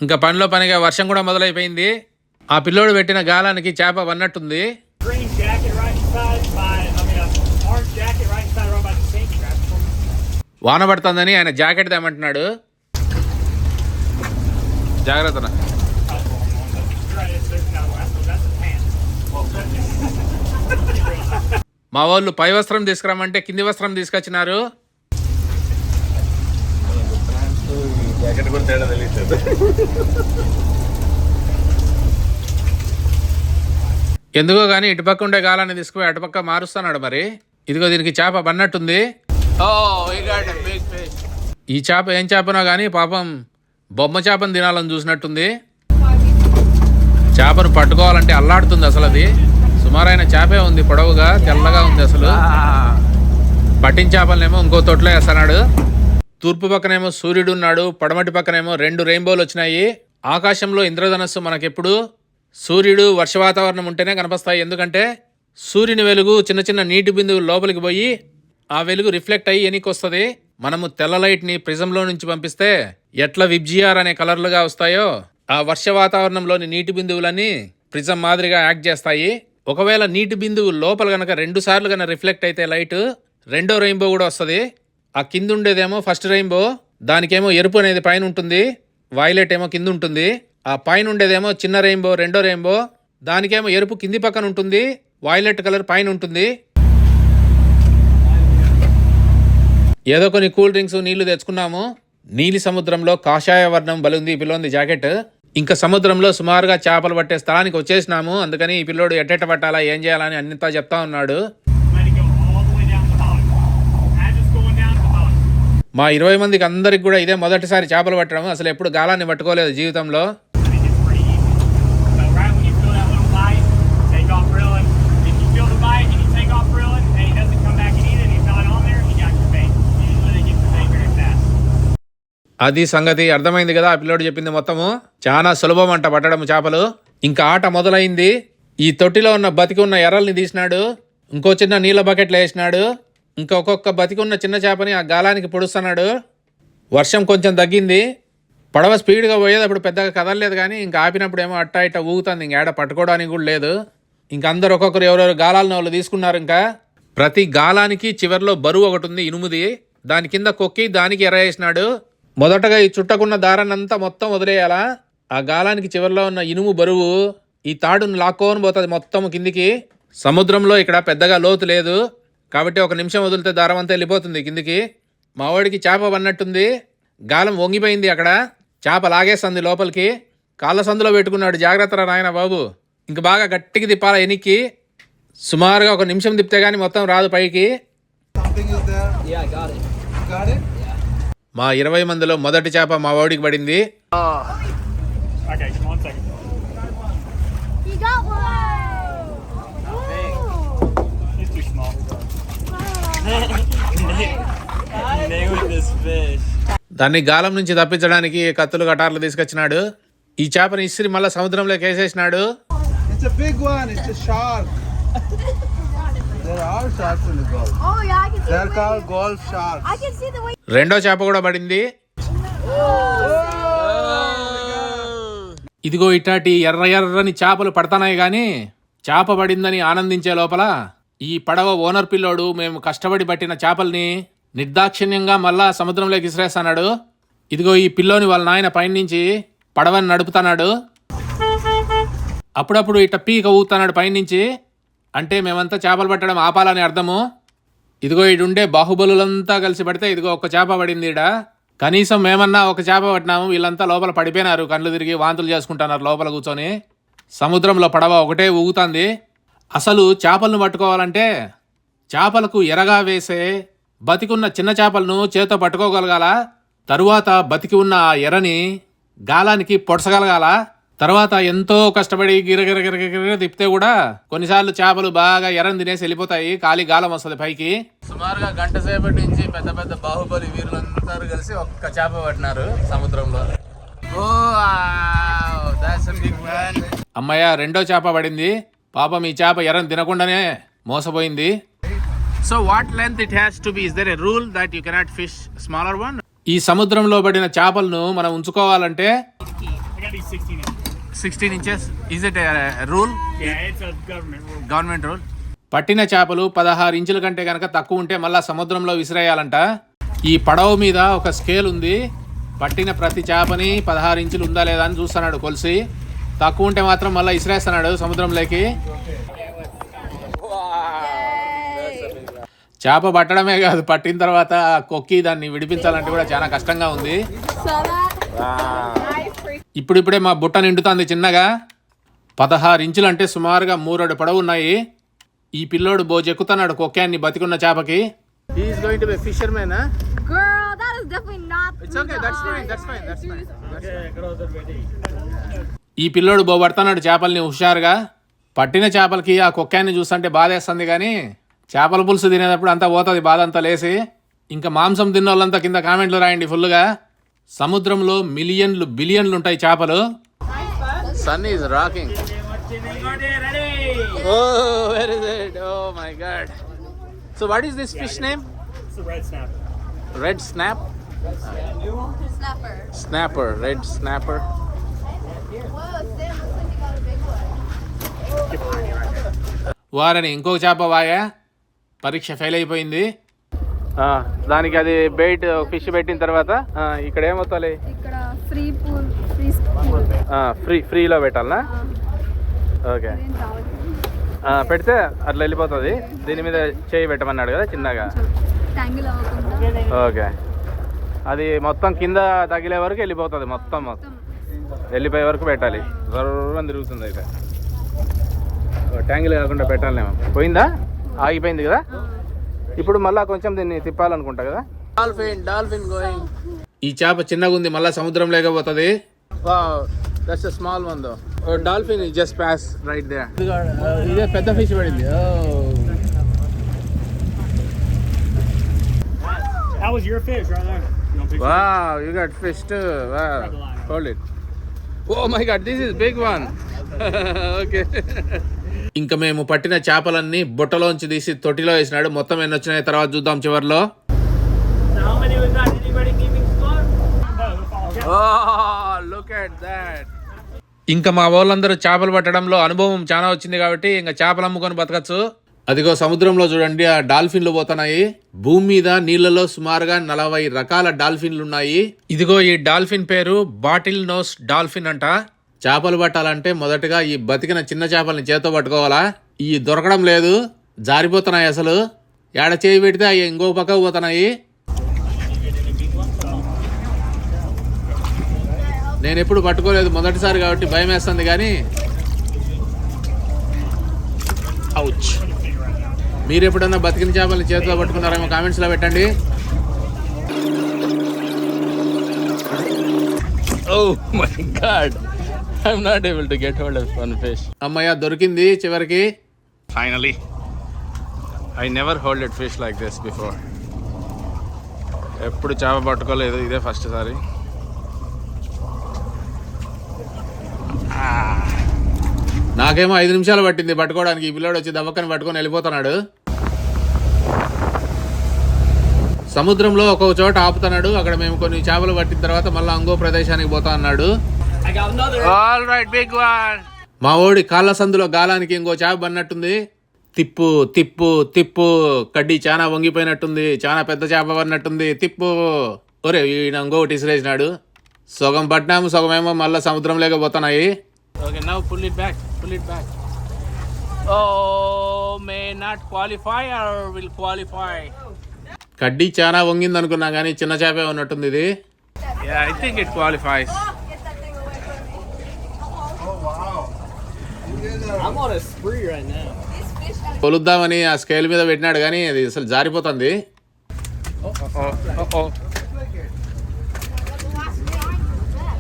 ఇంకా పనిలో పనిగా వర్షం కూడా మొదలైపోయింది. ఆ పిల్లోడు పెట్టిన గాలానికి చేప వన్నట్టుంది. వాన పడుతుందని ఆయన జాకెట్ తేమంటున్నాడు. జాగ్రత్త. మా వాళ్ళు పై వస్త్రం తీసుకురామంటే కింది వస్త్రం తీసుకొచ్చినారు. ఎందుకో గానీ ఇటుపక్క ఉండే గాలాన్ని తీసుకుపోయి అటుపక్క మారుస్తున్నాడు. మరి ఇదిగో దీనికి చేప పన్నట్టుంది. ఈ చేప ఏం చేపనో గానీ పాపం బొమ్మ చేపను తినాలని చూసినట్టుంది. చేపను పట్టుకోవాలంటే అల్లాడుతుంది అసలు. అది సుమారైన చేపే ఉంది, పొడవుగా తెల్లగా ఉంది అసలు. పట్టిన చేపలనేమో ఇంకో తొట్లో వేస్తున్నాడు. తూర్పు పక్కనేమో సూర్యుడు ఉన్నాడు, పడమటి పక్కనేమో 2 రెయిన్బోలు వచ్చినాయి. ఆకాశంలో ఇంద్రధనస్సు మనకెప్పుడు సూర్యుడు వర్ష వాతావరణం ఉంటేనే కనిపిస్తాయి. ఎందుకంటే సూర్యుని వెలుగు చిన్న చిన్న నీటి బిందువులు లోపలికి పోయి ఆ వెలుగు రిఫ్లెక్ట్ అయ్యి ఎనికి వస్తుంది. మనము తెల్ల లైట్ని ప్రిజంలో నుంచి పంపిస్తే ఎట్లా విబ్జిఆర్ అనే కలర్లుగా వస్తాయో ఆ వర్ష వాతావరణంలోని నీటి బిందువులన్నీ ప్రిజం మాదిరిగా యాక్ట్ చేస్తాయి. ఒకవేళ నీటి బిందువు లోపల గనక 2 సార్లు గనక రిఫ్లెక్ట్ అయితే లైట్, రెండో రెయిన్బో కూడా వస్తుంది. ఆ కింద ఉండేదేమో ఫస్ట్ రెయిన్బో, దానికేమో ఎరుపు అనేది పైన ఉంటుంది, వైలెట్ ఏమో కింద ఉంటుంది. ఆ పైన ఉండేదేమో చిన్న రెయిన్బో, రెండో రెయిన్బో, దానికేమో ఎరుపు కింది పక్కన ఉంటుంది, వైలెట్ కలర్ పైన ఉంటుంది. ఏదో కొన్ని కూల్ డ్రింక్స్ నీళ్లు తెచ్చుకున్నాము. నీలి సముద్రంలో కాషాయ వర్ణం బలుంది ఈ పిల్లోంది జాకెట్. ఇంకా సముద్రంలో సుమారుగా చేపలు పట్టే స్థలానికి వచ్చేసినాము. అందుకని ఈ పిల్లోడు ఎట్టెట్ట పట్టాలా ఏం చేయాలని అన్నింతా చెప్తా ఉన్నాడు. మా 20 మందికి అందరికి కూడా ఇదే మొదటిసారి చేపలు పట్టడం. అసలు ఎప్పుడు గాలాన్ని పట్టుకోలేదు జీవితంలో. అది సంగతి అర్థమైంది కదా. ఆ పిల్లోడు చెప్పింది మొత్తము చాలా సులభం అంట పట్టడం చేపలు. ఇంకా ఆట మొదలైంది. ఈ తొట్టిలో ఉన్న బతికి ఉన్న ఎర్రల్ని తీసినాడు, ఇంకో చిన్న నీళ్ళ బకెట్లు వేసినాడు, ఇంకా ఒక్కొక్క బతికి ఉన్న చిన్న చేపని ఆ గాలానికి పొడుస్తున్నాడు. వర్షం కొంచెం తగ్గింది. పడవ స్పీడ్గా పోయేది అప్పుడు పెద్దగా కదలలేదు కానీ ఇంకా ఆపినప్పుడు ఏమో అట్టా ఇట్టా ఊగుతుంది. ఇంక ఏడ పట్టుకోవడానికి కూడా లేదు. ఇంక అందరు ఒక్కొక్కరు ఎవరెవరు గాలాలను వాళ్ళు తీసుకున్నారు. ఇంకా ప్రతి గాలానికి చివరిలో బరువు ఒకటి ఉంది, ఇనుముది. దాని కింద కొక్కి దానికి ఎర్ర వేసినాడు. మొదటగా ఈ చుట్టకున్న దారాన్నంతా మొత్తం వదిలేయాలా. ఆ గాలానికి చివరిలో ఉన్న ఇనుము బరువు ఈ తాడును లాక్కోని పోతుంది మొత్తం కిందికి. సముద్రంలో ఇక్కడ పెద్దగా లోతు లేదు కాబట్టి 1 నిమిషం వదిలితే దారం అంతా వెళ్ళిపోతుంది కిందికి. మావాడికి చేప పన్నట్టుంది. గాలం వంగిపోయింది. అక్కడ చేప లాగేస్తుంది లోపలికి. కాళ్ళ సందులో పెట్టుకున్నాడు. జాగ్రత్త నాయన బాబు. ఇంక బాగా గట్టికి తిప్పాలా ఎనికి. సుమారుగా 1 నిమిషం తిప్పితే కానీ మొత్తం రాదు పైకి. మా 20 మందిలో మొదటి చేప మా వాడికి పడింది. దాన్ని గాలం నుంచి తప్పించడానికి కత్తులు కటార్లు తీసుకొచ్చినాడు. ఈ చేపని ఇసిరి మళ్ళీ సముద్రంలోకి వేసేసినాడు. రెండో చేప కూడా పడింది. ఇదిగో ఇట్లాంటి ఎర్ర ఎర్రని చేపలు పడతానాయి గాని చేప పడిందని ఆనందించే లోపల ఈ పడవ ఓనర్ పిల్లోడు మేము కష్టపడి పట్టిన చేపల్ని నిర్దాక్షిణ్యంగా మళ్ళా సముద్రంలోకి ఇసిరేస్తున్నాడు. ఇదిగో ఈ పిల్లోని వాళ్ళ నాయన పైనుంచి పడవని నడుపుతున్నాడు. అప్పుడప్పుడు ఇట్ట పీక ఊగుతున్నాడు పైనుంచి. అంటే మేమంతా చేపలు పట్టడం ఆపాలని అర్థము. ఇదిగో ఈడుండే బాహుబలులంతా కలిసి పడితే ఇదిగో ఒక చేప పడింది ఈడ. కనీసం మేమన్నా ఒక చేప పట్టినాము, వీళ్ళంతా లోపల పడిపోయినారు, కళ్ళు తిరిగి వాంతులు చేసుకుంటున్నారు లోపల కూర్చొని. సముద్రంలో పడవ ఒకటే ఊగుతుంది. అసలు చేపలను పట్టుకోవాలంటే చేపలకు ఎరగా వేసే బతికున్న చిన్న చేపలను చేతో పట్టుకోగలగాల. తరువాత బతికి ఉన్న ఆ ఎరని గాలానికి పొడసగలగాల. తర్వాత ఎంతో కష్టపడి గిరగిర తిప్పితే కూడా కొన్నిసార్లు చేపలు బాగా ఎర్రని తినేసి వెళ్ళిపోతాయి, ఖాళీ గాలం వస్తుంది పైకి. సుమారుగా గంట సేపటి నుంచి పెద్ద పెద్ద బాహుబలి వీరులందరూ కలిసి ఒక్క చేప పట్టినారు సముద్రంలో. అమ్మయ్య, రెండో చేప పడింది. పాపం ఈ చేప ఎర్రని తినకుండానే మోసపోయింది. So what length it has to be? Is there a rule that you cannot fish smaller one? ఈ సముద్రంలో పడిన చేపలను మనం ఉంచుకోవాలంటే 16 inches. Is it a rule? Yeah, it's a government rule. Government rule. పట్టిన చేపలు 16 ఇంచుల కంటే కనుక తక్కువ ఉంటే మళ్ళా సముద్రంలో విసిరేయాలంట. ఈ పడవ మీద ఒక స్కేల్ ఉంది. పట్టిన ప్రతి చేపని 16 ఇంచులు ఉందా లేదా అని చూస్తున్నాడు కొలిసి. తక్కువ ఉంటే మాత్రం మళ్ళీ విసిరేస్తున్నాడు సముద్రంలోకి. చేప పట్టడమే కాదు, పట్టిన తర్వాత కొక్కి దాన్ని విడిపించాలంటే కూడా చాలా కష్టంగా ఉంది. ఇప్పుడిప్పుడే మా బుట్ట నిండుతుంది చిన్నగా. 16 ఇంచులు అంటే సుమారుగా 3 పొడవు ఉన్నాయి. ఈ పిల్లోడు బోజెక్కుతున్నాడు కొక్కాన్ని బతికున్న చేపకి. He is going to be a fisherman, huh? Girl, that is definitely not. It's okay, that's fine. ఈ పిల్లోడు బోబడుతున్నాడు చేపల్ని హుషారుగా. పట్టిన చేపలకి ఆ కొక్కాన్ని చూస్తుంటే బాధేస్తుంది, కానీ చేపల పులుసు తినేటప్పుడు అంతా పోతుంది బాధ అంతా లేసి. ఇంకా మాంసం తిన్న వాళ్ళంతా కింద కామెంట్లు రాయండి ఫుల్గా. సముద్రంలో మిలియన్లు బిలియన్లు ఉంటాయి చేపలు. Sun is rocking. Oh, where is it? Oh my god. So what is this fish name? It's a red snapper. Red snap? Snapper. Snapper, red snapper. Whoa, Sam, looks like you got a big one. వారని ఇంకొక చేప via, పరీక్ష fail అయిపోయింది. దానికి అది bait fish పెట్టిన తర్వాత ఇక్కడ ఏమవుతాయి? ఇక్కడ ఫ్రీలో పెట్టాలనా? ఓకే, పెడితే అట్లా వెళ్ళిపోతుంది. దీని మీద చేయి పెట్టమన్నాడు కదా చిన్నగా. ట్యాంగిల్ అవ్వకుండా. ఓకే, అది మొత్తం కింద తగిలే వరకు వెళ్ళిపోతుంది. మొత్తం వెళ్ళిపోయే వరకు పెట్టాలి. జర్రని తిరుగుతుంది. అయితే ట్యాంగిల్ కాకుండా పెట్టాలేమో. పోయిందా? ఆగిపోయింది కదా. ఇప్పుడు మళ్ళీ కొంచెం దీన్ని తిప్పాలనుకుంటా కదా. Dolphin going. ఈ చేప చిన్నగా ఉంది, మళ్ళీ సముద్రం లేకపోతుంది. That's a small one though. Dolphin is just pass right there. ఇదే పెద్ద ఫిష్ పడింది. That was your fish right there. You want a picture? Wow, you got fish too. Wow, hold it. Oh my god, this is big one. Okay. ఇంకా మేము పట్టిన చేపలన్నీ బుట్టలోంచి తీసి తొట్టిలో వేసినాడు. మొత్తం ఎన్ని వచ్చినాయి తర్వాత చూద్దాం చివర్లో. So how many was that? Anybody keeping score? Oh, look at that. ఇంకా మా వాళ్ళందరూ చేపలు పట్టడంలో అనుభవం చాలా వచ్చింది కాబట్టి ఇంకా చేపలు అమ్ముకొని బతకచ్చు. అదిగో సముద్రంలో చూడండి, ఆ డాల్ఫిన్లు పోతున్నాయి. భూమి మీద నీళ్లలో సుమారుగా 40 రకాల డాల్ఫిన్లు ఉన్నాయి. ఇదిగో ఈ డాల్ఫిన్ పేరు బాటిల్ నోస్ డాల్ఫిన్ అంట. చేపలు పట్టాలంటే మొదటగా ఈ బతికిన చిన్న చేపల్ని చేతితో పట్టుకోవాలా. ఈ దొరకడం లేదు, జారిపోతున్నాయి. అసలు ఏడ చేయి పెడితే అవి ఇంకో పక్కకు పోతున్నాయి. నేను ఎప్పుడు పట్టుకోలేదు, మొదటిసారి కాబట్టి భయం వేస్తుంది. కానీ అవుచ్, మీరు ఎప్పుడన్నా బతికిన చేపల్ని చేతిలో పట్టుకున్నారేమో కామెంట్స్లో పెట్టండి. Oh my god, I'm not able to get hold of one fish. అమ్మయ్య, దొరికింది చివరికి. Finally, I never holded fish like this before. ఎప్పుడు చేప పట్టుకోలేదు, ఇదే ఫస్ట్ సారి. నాకేమో 5 నిమిషాలు పట్టింది పట్టుకోవడానికి. ఈ పిల్లోడు వచ్చి దవ్వకని పట్టుకొని వెళ్ళిపోతున్నాడు. సముద్రంలో ఒక్కొక్క చోట ఆపుతున్నాడు. అక్కడ మేము కొన్ని చేపలు పట్టిన తర్వాత మళ్ళీ ఇంకో ప్రదేశానికి పోతా అన్నాడు. All right, big one. మా ఓడి కాళ్ళ సందులో గాలానికి ఇంకో చేప పడినట్టుంది. తిప్పు తిప్పు తిప్పు, కడ్డీ చాలా వంగిపోయినట్టుంది. చాలా పెద్ద చేప పడినట్టుంది. తిప్పు. ఒరే ఈయన ఇంకొకటి ఇసిరేసినాడు. సగం పట్టినాము, సగమేమో మళ్ళీ సముద్రం లేకపోతున్నాయి. Okay, now pull it back. Oh, may not qualify or will qualify. కడ్డీ చాలా వంగింది అనుకున్నా కానీ చిన్న చేపే ఉన్నట్టుంది ఇది. Yeah, I think it qualifies. Get that thing away from me. Oh wow. I'm on a spree right now. These fish are కొలుద్దామని ఆ scale మీద పెట్టినాడు కానీ అది అసలు జారిపోతుంది. the last thing aren't the best.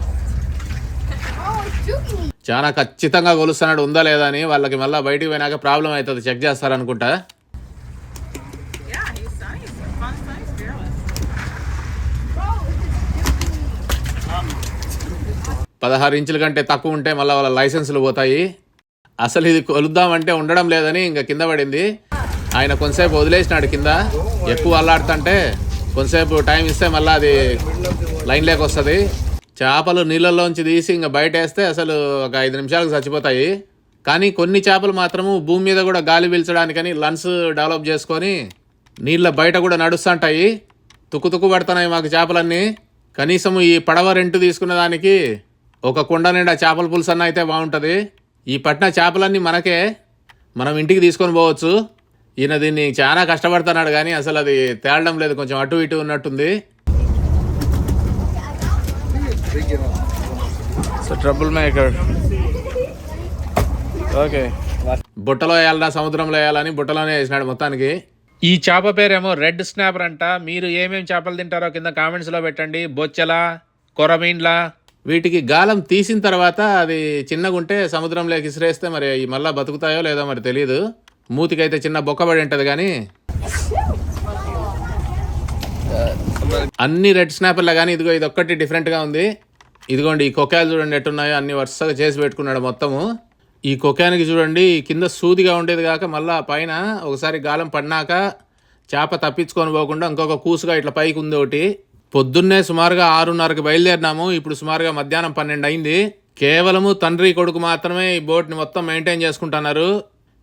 Oh, it's juking me. చాలా ఖచ్చితంగా కొలుస్తున్నాడు ఉందా లేదా అని. వాళ్ళకి మళ్ళీ బయటికి పోయినాక ప్రాబ్లం అవుతుంది, check చేస్తారనుకుంటా. Yeah, he's nice. Fun, nice, fearless. Bro, it's juking me. 16 ఇంచుల కంటే తక్కువ ఉంటే మళ్ళీ వాళ్ళ లైసెన్సులు పోతాయి. అసలు ఇది కొలుద్దామంటే ఉండడం లేదని ఇంకా కింద పడింది. ఆయన కొంతసేపు వదిలేసినాడు కింద, ఎక్కువ అల్లాడుతుంటే కొంతసేపు టైం ఇస్తే మళ్ళీ అది లైన్ లేక వస్తుంది. చేపలు నీళ్ళల్లోంచి తీసి ఇంకా బయట వేస్తే అసలు ఒక 5 నిమిషాలకు చచ్చిపోతాయి. కానీ కొన్ని చేపలు మాత్రము భూమి మీద కూడా గాలి పీల్చడానికని లంగ్స్ డెవలప్ చేసుకొని నీళ్ళ బయట కూడా నడుస్తుంటాయి. తుక్కు పడుతున్నాయి మాకు చేపలన్నీ. కనీసం ఈ పడవ రెంట్ తీసుకునే దానికి ఒక కుండ నిండా చేపల పులుసు అన్న అయితే బాగుంటుంది. ఈ పట్టిన చేపలన్నీ మనకే, మనం ఇంటికి తీసుకొని పోవచ్చు. ఈయన దీన్ని చాలా కష్టపడుతున్నాడు కానీ అసలు అది తేలడం లేదు, కొంచెం అటు ఇటు ఉన్నట్టుంది. So trouble maker. ఓకే, బుట్టలో వేయాలన్నా సముద్రంలో వేయాలని బుట్టలోనే వేసినాడు మొత్తానికి. ఈ చేప పేరేమో రెడ్ స్నాపర్ అంట. మీరు ఏమేమి చేపలు తింటారో కింద కామెంట్స్లో పెట్టండి. బొచ్చల, కొరమీన్ల. వీటికి గాలం తీసిన తర్వాత అది చిన్నగా ఉంటే సముద్రంలోకి ఇసిరేస్తే మరి మళ్ళీ బతుకుతాయో లేదో మరి తెలియదు. మూతికైతే చిన్న బొక్కబడి ఉంటుంది కానీ అన్ని రెడ్ స్నాపర్లే కానీ ఇదిగో ఇది ఒక్కటి డిఫరెంట్గా ఉంది. ఇదిగోండి ఈ కొక్కాయలు చూడండి ఎట్టున్నాయో, అన్ని వరుసగా చేసి పెట్టుకున్నాడు మొత్తము. ఈ కొక్కానికి చూడండి కింద సూదిగా ఉండేది కాక మళ్ళీ పైన ఒకసారి గాలం పడినాక చేప తప్పించుకొని పోకుండా ఇంకొక కూసుగా ఇట్లా పైకి ఉంది ఒకటి. పొద్దున్నే సుమారుగా 6:30కి బయలుదేరినాము. ఇప్పుడు సుమారుగా మధ్యాహ్నం 12 అయింది. కేవలము తండ్రి కొడుకు మాత్రమే ఈ బోట్ని మొత్తం మెయింటైన్ చేసుకుంటున్నారు.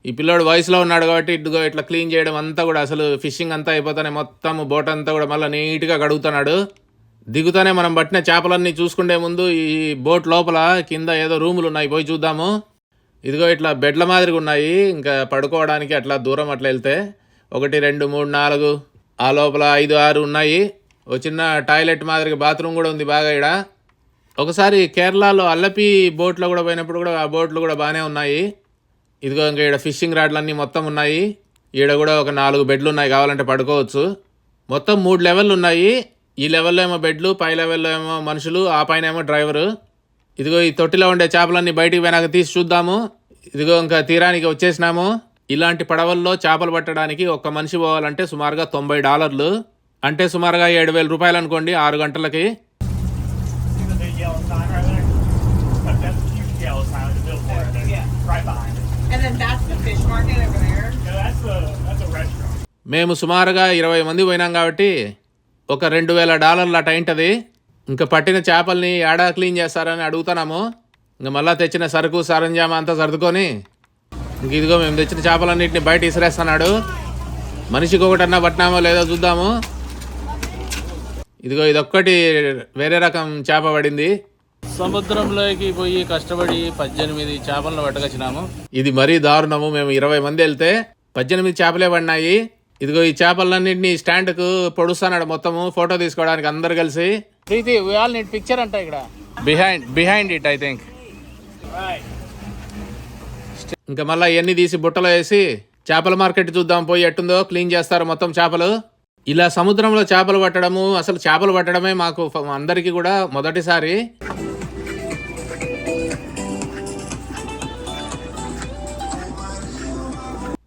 ఈ పిల్లోడు వయసులో ఉన్నాడు కాబట్టి ఇదిగో ఇట్లా క్లీన్ చేయడం అంతా కూడా అసలు ఫిషింగ్ అంతా అయిపోతానే మొత్తం బోట్ అంతా కూడా మళ్ళీ నీట్గా కడుగుతున్నాడు. దిగుతానే మనం పట్టిన చేపలన్నీ చూసుకుంటే ముందు ఈ బోట్ లోపల కింద ఏదో రూములు ఉన్నాయి, పోయి చూద్దాము. ఇదిగో ఇట్లా బెడ్ల మాదిరిగా ఉన్నాయి, ఇంకా పడుకోవడానికి అట్లా దూరం అట్లా వెళ్తే 1 2 3 4 ఆ లోపల 5 6 ఉన్నాయి. ఓ చిన్న టాయిలెట్ మాదిరిగా బాత్రూమ్ కూడా ఉంది బాగా ఇక్కడ. ఒకసారి కేరళలో అల్లపి బోట్లో కూడా పోయినప్పుడు కూడా ఆ బోట్లు కూడా బాగానే ఉన్నాయి. ఇదిగో ఇంకా ఇక్కడ ఫిషింగ్ రాడ్లన్నీ మొత్తం ఉన్నాయి. ఈడ కూడా ఒక 4 బెడ్లు ఉన్నాయి, కావాలంటే పడుకోవచ్చు. మొత్తం 3 లెవెల్లు ఉన్నాయి. ఈ లెవెల్లో ఏమో బెడ్లు, పై లెవెల్లో ఏమో మనుషులు, ఆ పైన ఏమో డ్రైవరు. ఇదిగో ఈ తొట్టిలో ఉండే చేపలన్నీ బయటికి పోయినాక తీసి చూద్దాము. ఇదిగో ఇంకా తీరానికి వచ్చేసినాము. ఇలాంటి పడవల్లో చేపలు పట్టడానికి ఒక్క మనిషి పోవాలంటే సుమారుగా $90, అంటే సుమారుగా 7,000 రూపాయలు అనుకోండి 6 గంటలకి. See the big yellow sign right there? That's a huge yellow sign with the billboard there. Yeah. Right behind it. And then that's the fish market over there. Yeah, that's a restaurant. మేము సుమారుగా 20 మంది పోయినాం కాబట్టి ఒక $2,000 అట అయింటది. ఇంకా పట్టిన చేపల్ని ఏడా క్లీన్ చేస్తారని అడుగుతున్నాము. ఇంకా మళ్ళీ తెచ్చిన సరుకు సరంజామా అంతా సర్దుకొని ఇంక ఇదిగో మేము తెచ్చిన చేపలన్నింటినీ బయట ఇసిరేస్తున్నాడు. మనిషికి ఒకటన్నా పట్టినామో లేదో చూద్దాము. ఇదిగో ఇదొక్కటి వేరే రకం చేప పడింది. సముద్రంలోకి పోయి కష్టపడి 18 చేపలను పట్టుకొచ్చినాము. ఇది మరీ దారుణము. మేము 20 మంది వెళ్తే 18 చేపలే పడినాయి. ఇదిగో ఈ చేపలన్నింటినీ స్టాండ్కు పొడుస్తున్నాడు మొత్తము ఫోటో తీసుకోవడానికి అందరు కలిసి. ప్రీతి వి ఆల్ నీడ్ పిక్చర్ అంట ఇక్కడ బిహైండ్ ఇట్ ఐ థింక్. ఇంకా మళ్ళీ ఇవన్నీ తీసి బుట్టలో వేసి చేపల మార్కెట్ చూద్దాం పోయి ఎట్టుందో క్లీన్ చేస్తారు మొత్తం చేపలు. ఇలా సముద్రంలో చేపలు పట్టడము, అసలు చేపలు పట్టడమే మాకు అందరికీ కూడా మొదటిసారి.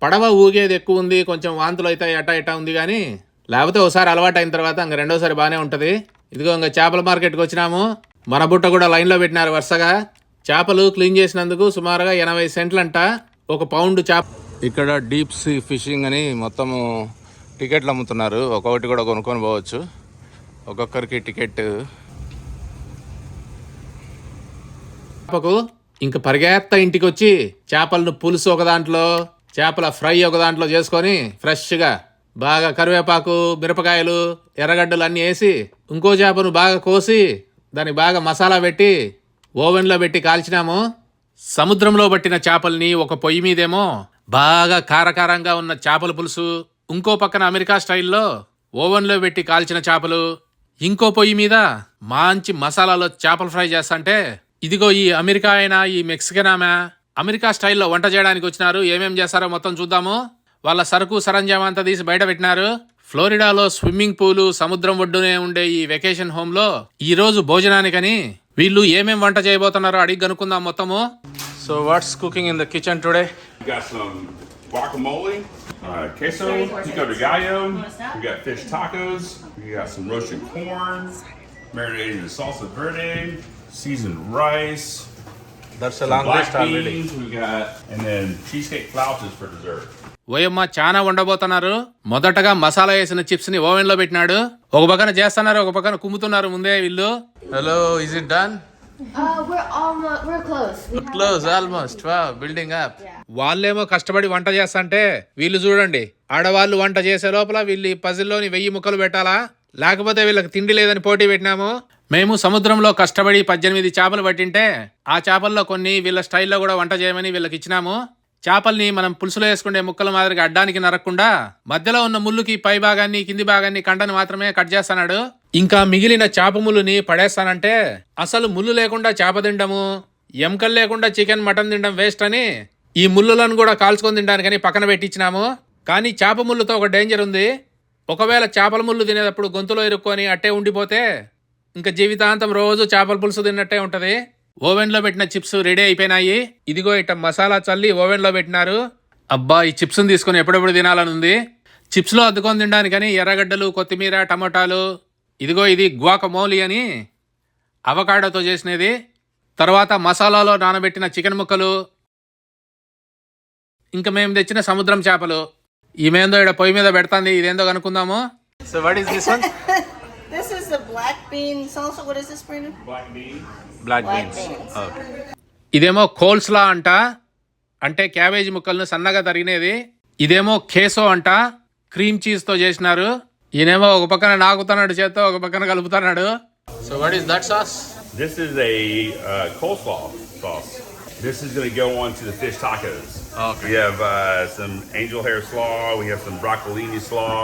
పడవ ఊగేది ఎక్కువ ఉంది, కొంచెం వాంతులు అవుతాయి అటా ఇటా ఉంది కానీ లేకపోతే ఒకసారి అలవాటు అయిన తర్వాత ఇంక రెండోసారి బాగానే ఉంటుంది. ఇదిగో ఇంకా చేపల మార్కెట్కి వచ్చినాము. మన బుట్ట కూడా లైన్లో పెట్టినారు వరుసగా. చేపలు క్లీన్ చేసినందుకు సుమారుగా 80 సెంట్లంట ఒక పౌండ్ చేప. ఇక్కడ డీప్ సీ ఫిషింగ్ అని మొత్తము టికెట్లు అమ్ముతున్నారు. ఒక్కొక్కటి కూడా కొనుక్కొని పోవచ్చు, ఒక్కొక్కరికి టికెట్. చేపకు ఇంక పరిగెత్త ఇంటికి వచ్చి చేపలను పులుసు ఒక దాంట్లో, చేపల ఫ్రై ఒక దాంట్లో చేసుకొని ఫ్రెష్గా బాగా కరివేపాకు, మిరపకాయలు, ఎర్రగడ్డలు అన్నీ వేసి ఇంకో చేపను బాగా కోసి దానికి బాగా మసాలా పెట్టి ఓవెన్లో పెట్టి కాల్చినాము. సముద్రంలో పట్టిన చేపల్ని ఒక పొయ్యి మీదేమో బాగా కారకారంగా ఉన్న చేపల పులుసు, ఇంకో పక్కన అమెరికా స్టైల్లో ఓవెన్లో పెట్టి కాల్చిన చేపలు, ఇంకో పొయ్యి మీద మంచి మసాలాలో చేపలు ఫ్రై చేస్తాంటే ఇదిగో ఈ అమెరికా అయినా ఈ మెక్సికన్ ఆమె అమెరికా స్టైల్లో వంట చేయడానికి వచ్చినారు. ఏమేం చేస్తారో మొత్తం చూద్దాము. వాళ్ళ సరుకు సరంజామా అంతా తీసి బయట పెట్టినారు. ఫ్లోరిడాలో స్విమ్మింగ్ పూలు, సముద్రం ఒడ్డునే ఉండే ఈ వెకేషన్ హోమ్లో ఈ రోజు భోజనానికని వీళ్ళు ఏమేం వంట చేయబోతున్నారో అడిగి కనుక్కుందాం మొత్తము. So what's cooking in the kitchen today? We got some guacamole, queso, pico de gallo. We got fish tacos. We got some roasted corn, marinated in salsa verde, seasoned rice. That's a some long black list already. beans. We got, and then cheesecake flautas for dessert. ఓయమ్మ చాలా వండబోతున్నారు. మొదటగా మసాలా వేసిన chips ని oven లో పెట్టినాడు. ఒక పక్కన చేస్తున్నారు, ఒక పక్కన కుమ్ముతున్నారు ముందే వీళ్ళు. Hello, is it done? We're close. Close almost. Building up. వాళ్ళేమో కష్టపడి వంట చేస్తాంటే వీళ్ళు చూడండి, ఆడవాళ్ళు వంట చేసే లోపల వీళ్ళు ఈ పజిల్లోని 1000 ముక్కలు పెట్టాలా, లేకపోతే వీళ్ళకి తిండి లేదని పోటీ పెట్టినాము. మేము సముద్రంలో కష్టపడి 18 చేపలు పట్టింటే ఆ చేపల్లో కొన్ని వీళ్ళ స్టైల్లో కూడా వంట చేయమని వీళ్ళకి ఇచ్చినాము. చేపల్ని మనం పులుసులో వేసుకునే ముక్కల మాదిరిగా అడ్డానికి నరక్కుండా మధ్యలో ఉన్న ముళ్ళుకి పై భాగాన్ని, కింది భాగాన్ని, కండని మాత్రమే కట్ చేస్తున్నాడు. ఇంకా మిగిలిన చేప ముళ్ళుని పడేస్తానంటే అసలు ముళ్ళు లేకుండా చేప తినడము, ఎముకలు లేకుండా చికెన్, మటన్ తినడం వేస్ట్ అని ఈ ముళ్ళులను కూడా కాల్చుకొని తినడానికని పక్కన పెట్టించినాము. కానీ చేప ముళ్ళుతో ఒక డేంజర్ ఉంది. ఒకవేళ చేపల ముళ్ళు తినేటప్పుడు గొంతులో ఇరుక్కొని అట్టే ఉండిపోతే ఇంకా జీవితాంతం రోజు చేపల పులుసు తిన్నట్టే ఉంటది. ఓవెన్లో పెట్టిన చిప్స్ రెడీ అయిపోయినాయి. ఇదిగో ఇట్ట మసాలా చల్లి ఓవెన్లో పెట్టినారు. అబ్బా, ఈ చిప్స్ని తీసుకొని ఎప్పుడెప్పుడు తినాలని ఉంది. చిప్స్లో అద్దుకొని తినడానికని ఎర్రగడ్డలు, కొత్తిమీర, టమోటాలు, ఇదిగో ఇది గువాకమోలి అని అవకాడోతో చేసినది. తర్వాత మసాలాలో నానబెట్టిన చికెన్ ముక్కలు, ఇంకా మేము తెచ్చిన సముద్రం చేపలు. ఈమెందో ఇక్కడ పొయ్యి మీద పెడతాంది, ఇదేందో కనుక్కుందాము. So what is this one? This is the black bean salsa. What is this, Brandon? Black beans. Black beans. ఇదేమో కోల్స్లా అంట, అంటే క్యాబేజీ ముక్కలను సన్నగా తరిగినది. ఇదేమో కేసో అంట, క్రీమ్ చీజ్తో చేసినారు. ఈయనేమో ఒక పక్కన నాకుతున్నాడు చేత్తో, ఒక పక్కన కలుపుతున్నాడు. So what is that sauce? This is a coleslaw sauce. This is going to go on to the fish tacos. Okay. We have some angel hair slaw. We have some broccolini slaw.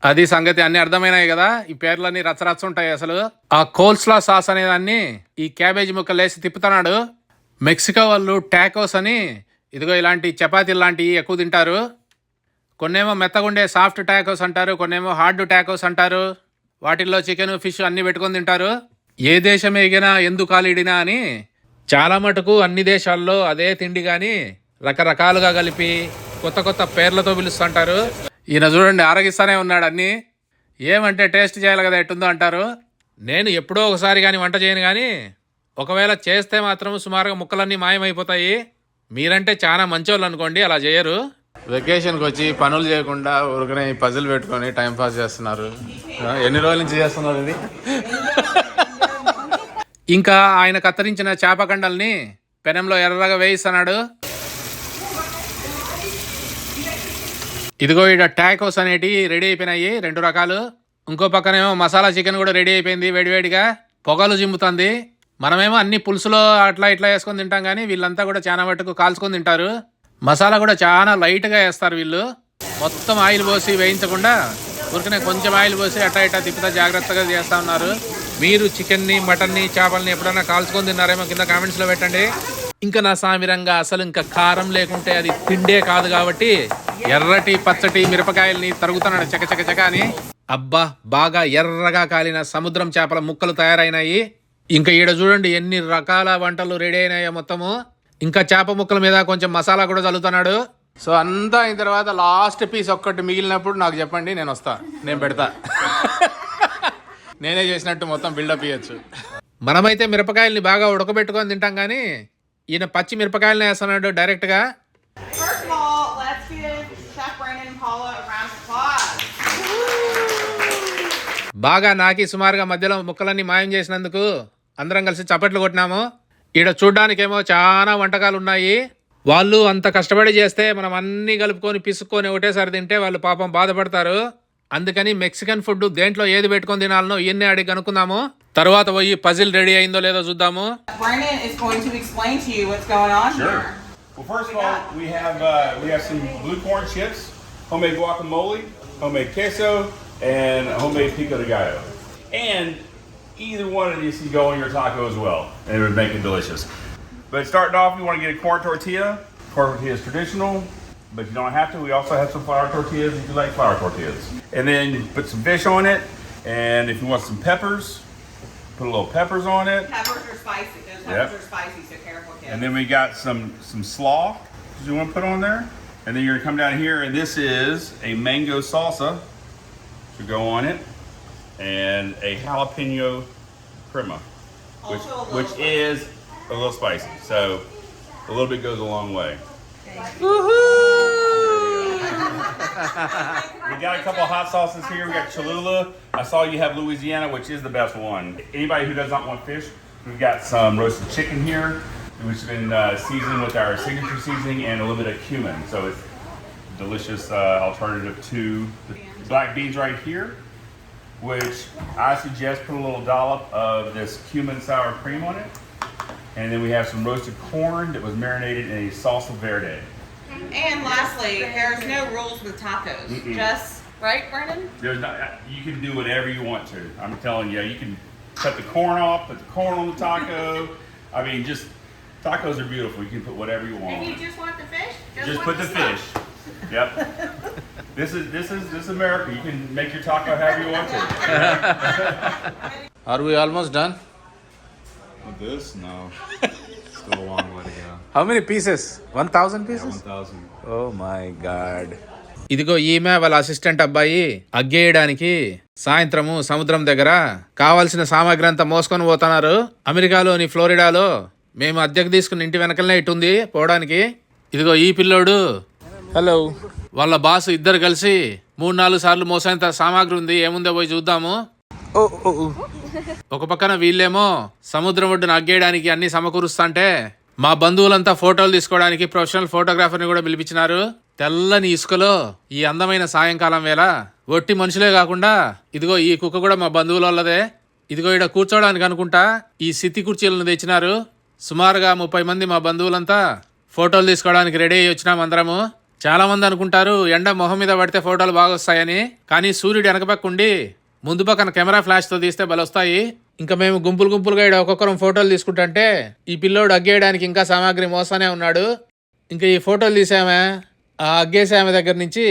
అది సంగతి. అన్ని అర్థమైనాయి కదా, ఈ పేర్లన్నీ రచ్చరచ్చ ఉంటాయి. అసలు ఆ కోల్స్లా sauce అనే దాన్ని ఈ క్యాబేజీ ముక్కలు వేసి తిప్పుతున్నాడు. మెక్సికో వాళ్ళు టాకోస్ అని ఇదిగో ఇలాంటి చపాతీలు లాంటివి ఎక్కువ తింటారు. కొన్నేమో మెత్తగుండే సాఫ్ట్ టాకోస్ అంటారు, కొన్నేమో హార్డ్ టాకోస్ అంటారు. వాటిల్లో చికెన్, ఫిష్ అన్ని పెట్టుకొని తింటారు. ఏ దేశం ఎగినా ఎందుకు కాలిడినా అని చాలా మటుకు అన్ని దేశాల్లో అదే తిండి కానీ రకరకాలుగా కలిపి కొత్త కొత్త పేర్లతో పిలుస్తుంటారు. ఈయన చూడండి ఆరగిస్తానే ఉన్నాడు అన్నీ. ఏమంటే టేస్ట్ చేయాలి కదా, ఎట్టుందో అంటారు. నేను ఎప్పుడో ఒకసారి కానీ వంట చేయను, కానీ ఒకవేళ చేస్తే మాత్రం సుమారుగా ముక్కలన్నీ మాయమైపోతాయి. మీరంటే చాలా మంచోళ్ళు అనుకోండి, అలా చేయరు. వెకేషన్కి వచ్చి పనులు చేయకుండా ఊరికనే పజిల్ పెట్టుకొని టైం పాస్ చేస్తున్నారు. ఎన్ని రోజుల నుంచి చేస్తున్నారు ఇది? ఇంకా ఆయన కత్తిరించిన చేప కండల్ని పెనంలో ఎర్రగా వేయిస్తున్నాడు. ఇదిగో ఇక్కడ టాకోస్ అనేటి రెడీ అయిపోయినాయి, 2 రకాలు. ఇంకో పక్కనేమో మసాలా చికెన్ కూడా రెడీ అయిపోయింది, వేడివేడిగా పొగలు జిమ్ముతుంది. మనమేమో అన్ని పులుసులో అట్లా ఇట్లా వేసుకొని తింటాం, కానీ వీళ్ళంతా కూడా చాలా మటుకు కాల్చుకొని తింటారు. మసాలా కూడా చాలా లైట్గా వేస్తారు వీళ్ళు. మొత్తం ఆయిల్ పోసి వేయించకుండా ఊరికనే కొంచెం ఆయిల్ పోసి అట్టా ఇట్టా తిప్పుతా జాగ్రత్తగా చేస్తూ ఉన్నారు. మీరు చికెన్ని, మటన్ని, చేపల్ని ఎప్పుడైనా కాల్చుకొని తిన్నారేమో కింద కామెంట్స్లో పెట్టండి. ఇంకా నా సామిరంగా అసలు ఇంకా కారం లేకుంటే అది తిండే కాదు కాబట్టి ఎర్రటి పచ్చటి మిరపకాయల్ని తరుగుతున్నాడు చకచక అని. అబ్బా, బాగా ఎర్రగా కాలిన సముద్రం చేపల ముక్కలు తయారైనాయి. ఇంకా ఈడ చూడండి ఎన్ని రకాల వంటలు రెడీ అయినాయో మొత్తము. ఇంకా చేప ముక్కల మీద కొంచెం మసాలా కూడా చల్లుతున్నాడు. సో అంతా అయిన తర్వాత లాస్ట్ పీస్ ఒక్కటి మిగిలినప్పుడు నాకు చెప్పండి, నేను వస్తా, నేను పెడతా. నేనే చేసినట్టు మొత్తం బిల్డప్ ఇవ్వచ్చు. మనమైతే మిరపకాయల్ని బాగా ఉడకబెట్టుకొని తింటాం, కానీ ఈయన పచ్చి మిరపకాయలని వేస్తున్నాడు డైరెక్ట్గా. First of all, let's give Chef Brandon and Paula a round of applause. బాగా నాకి సుమారుగా మధ్యలో ముక్కలన్నీ మాయం చేసినందుకు అందరం కలిసి చప్పట్లు కొట్టినాము. ఈడ చూడ్డానికేమో చాలా వంటకాలు ఉన్నాయి. వాళ్ళు అంత కష్టపడి చేస్తే మనం అన్ని కలుపుకొని పిసుక్కొని ఒకటేసారి తింటే వాళ్ళు పాపం బాధపడతారు. అందుకని మెక్సికన్ ఫుడ్ దేంట్లో ఏది పెట్టుకొని తినాలనో ఇవన్నీ అడిగి కనుక్కుందాము. తర్వాత పోయి పజిల్ రెడీ అయిందో లేదో చూద్దాము. Brandon is going to explain to you what's going on Sure. here. Well, first of all, we have some blue corn chips, homemade guacamole, homemade queso, and homemade pico de gallo. And either one of these can go on your taco as well, and it would make it delicious. But starting off, you want to get a corn tortilla. Corn tortilla is traditional, but you don't have to. We also have some flour tortillas if you like flour tortillas. And then put some fish on it, and if you want some peppers, put a little peppers on it. Peppers are spicy. Those Yep. peppers are spicy, so careful, kids. And then we got some slaw that you want to put on there. And then you're gonna come down here, and this is a mango salsa to go on it, and a jalapeno crema, which Also a little which is a little spicy. So a little bit goes a long way. We got a couple hot sauces here. We got Cholula. I saw you have Louisiana, which is the best one. Anybody who does not want fish, we've got some roasted chicken here, which has been seasoned with our signature seasoning and a little bit of cumin. So it's a delicious alternative to the black beans right here, which I suggest put a little dollop of this cumin sour cream on it. And then we have some roasted corn that was marinated in a salsa verde. And lastly, there's no rules with tacos. Just, right, Brandon? There's not, you can do whatever you want to. I'm telling you, you can cut the corn off, put the corn on the taco. I mean, just tacos are beautiful. You can put whatever you want. If you just want the fish, Just want put the stuff. fish. Yep. This is America. You can make your taco however you want to. Are we almost done? With this? No. Still a long way to go. How many pieces? 1000 pieces? 1,000. Oh my God. ఇదిగో ఈమె వాళ్ళ assistant అబ్బాయి అగ్గేయడానికి సాయంత్రము సముద్రం దగ్గర కావాల్సిన సామాగ్రి అంతా మోసుకొని పోతున్నారు. అమెరికాలోని ఫ్లోరిడాలో మేము అద్దెకు తీసుకున్న ఇంటి వెనకలనే ఇటుంది పోవడానికి. ఇదిగో ఈ పిల్లోడు హలో వాళ్ళ బాస్ ఇద్దరు కలిసి 3-4 సార్లు మోసేంత సామాగ్రి ఉంది, ఏముందో పోయి చూద్దాము. ఒక పక్కన వీళ్ళేమో సముద్రం ఒడ్డున అగ్గేయడానికి అన్ని సమకూరుస్తాంటే మా బంధువులంతా ఫోటోలు తీసుకోవడానికి ప్రొఫెషనల్ ఫోటోగ్రాఫర్ని కూడా పిలిపించినారు. తెల్లని ఇసుకలో ఈ అందమైన సాయంకాలం వేళ ఒట్టి మనుషులే కాకుండా ఇదిగో ఈ కుక్క కూడా మా బంధువుల వాళ్ళదే. ఇదిగో ఇక్కడ కూర్చోడానికి అనుకుంటా ఈ సిత్తి కుర్చీలను తెచ్చినారు. సుమారుగా 30 మంది మా బంధువులంతా ఫోటోలు తీసుకోవడానికి రెడీ అయ్యి వచ్చినాం అందరము. చాలా మంది అనుకుంటారు ఎండ మొహం మీద పడితే ఫోటోలు బాగా వస్తాయని, కానీ సూర్యుడు వెనకపక్కుండి ముందు పక్కన కెమెరా ఫ్లాష్తో తీస్తే బలొస్తాయి. ఇంకా మేము గుంపులుగా ఇక్కడ ఒక్కొక్కరం ఫోటోలు తీసుకుంటుంటే ఈ పిల్లోడు అగ్గేయడానికి ఇంకా సామాగ్రి మోస్తానే ఉన్నాడు. ఇంకా ఈ ఫోటోలు తీసామే ఆ అగ్గేసే ఆమె దగ్గర నుంచి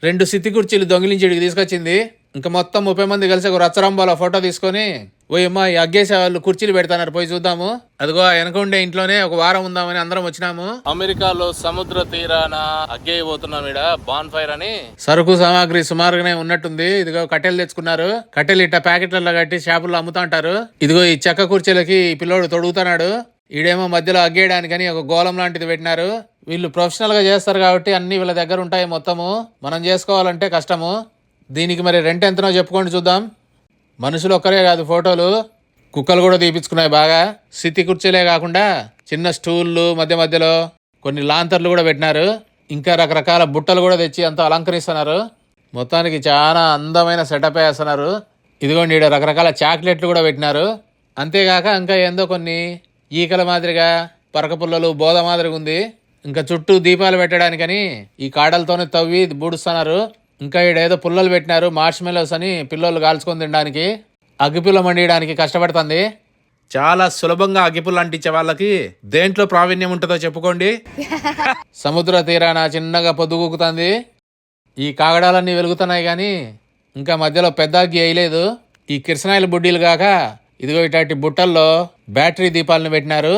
2 సిత్తి కుర్చీలు దొంగిలించి ఇడికి తీసుకొచ్చింది. ఇంకా మొత్తం 30 మంది కలిసి ఒక రచ్చరంబాలో ఫోటో తీసుకొని ఓయమ్మ ఈ అగ్గేసే వాళ్ళు కుర్చీలు పెడతాన్నారు, పోయి చూద్దాము. అదిగో వెనక ఉండే ఇంట్లోనే ఒక వారం ఉందామని అందరం వచ్చినాము. అమెరికాలో సముద్ర తీరాన అగ్గేయబోతున్నాం ఈడ బాన్ ఫైర్ అని. సరుకు సామాగ్రి సుమారుగానే ఉన్నట్టుంది. ఇదిగో కట్టెలు తెచ్చుకున్నారు. కట్టెలు ఇట్ట ప్యాకెట్లలో కట్టి షాపుల్లో అమ్ముతా ఉంటారు. ఇదిగో ఈ చెక్క కుర్చీలకి ఈ పిల్లోడు తొడుగుతున్నాడు. ఈడేమో మధ్యలో అగ్గేయడానికని ఒక గోళం లాంటిది పెట్టినారు. వీళ్ళు ప్రొఫెషనల్ గా చేస్తారు కాబట్టి అన్ని వీళ్ళ దగ్గర ఉంటాయి మొత్తము. మనం చేసుకోవాలంటే కష్టము. దీనికి మరి రెంట్ ఎంతనో చెప్పుకోండి చూద్దాం. మనుషులు ఒక్కరే కాదు, ఫోటోలు కుక్కలు కూడా తీపించుకున్నాయి బాగా. సిత్తి కుర్చీలే కాకుండా చిన్న స్టూళ్ళు మధ్యలో కొన్ని లాంతర్లు కూడా పెట్టినారు. ఇంకా రకరకాల బుట్టలు కూడా తెచ్చి అంతా అలంకరిస్తున్నారు. మొత్తానికి చాలా అందమైన సెటప్ వేస్తున్నారు. ఇదిగోండి ఈడ రకరకాల చాక్లెట్లు కూడా పెట్టినారు. అంతేగాక ఇంకా ఏందో కొన్ని ఈకల మాదిరిగా పరక పుల్లలు బోధ మాదిరిగా ఉంది. ఇంకా చుట్టూ దీపాలు పెట్టడానికని ఈ కాడలతోనే తవ్వి బూడుస్తున్నారు. ఇంకా ఈడేదో పుల్లలు పెట్టినారు, మార్ష్ మెలోస్ అని పిల్లలు కాల్చుకొని తినడానికి. అగ్గిపుల్ల మండియడానికి కష్టపడుతుంది. చాలా సులభంగా అగ్గిపుల్ల అంటించే వాళ్ళకి దేంట్లో ప్రావీణ్యం ఉంటుందో చెప్పుకోండి. సముద్ర తీరాన చిన్నగా పొద్దుగూకుతుంది. ఈ కాగడాలన్నీ వెలుగుతున్నాయి కానీ ఇంకా మధ్యలో పెద్ద అగ్గి వేయలేదు. ఈ కిరసనాయిల బుడ్డీలు కాక ఇదిగో ఇట్లాంటి బుట్టల్లో బ్యాటరీ దీపాలను పెట్టినారు.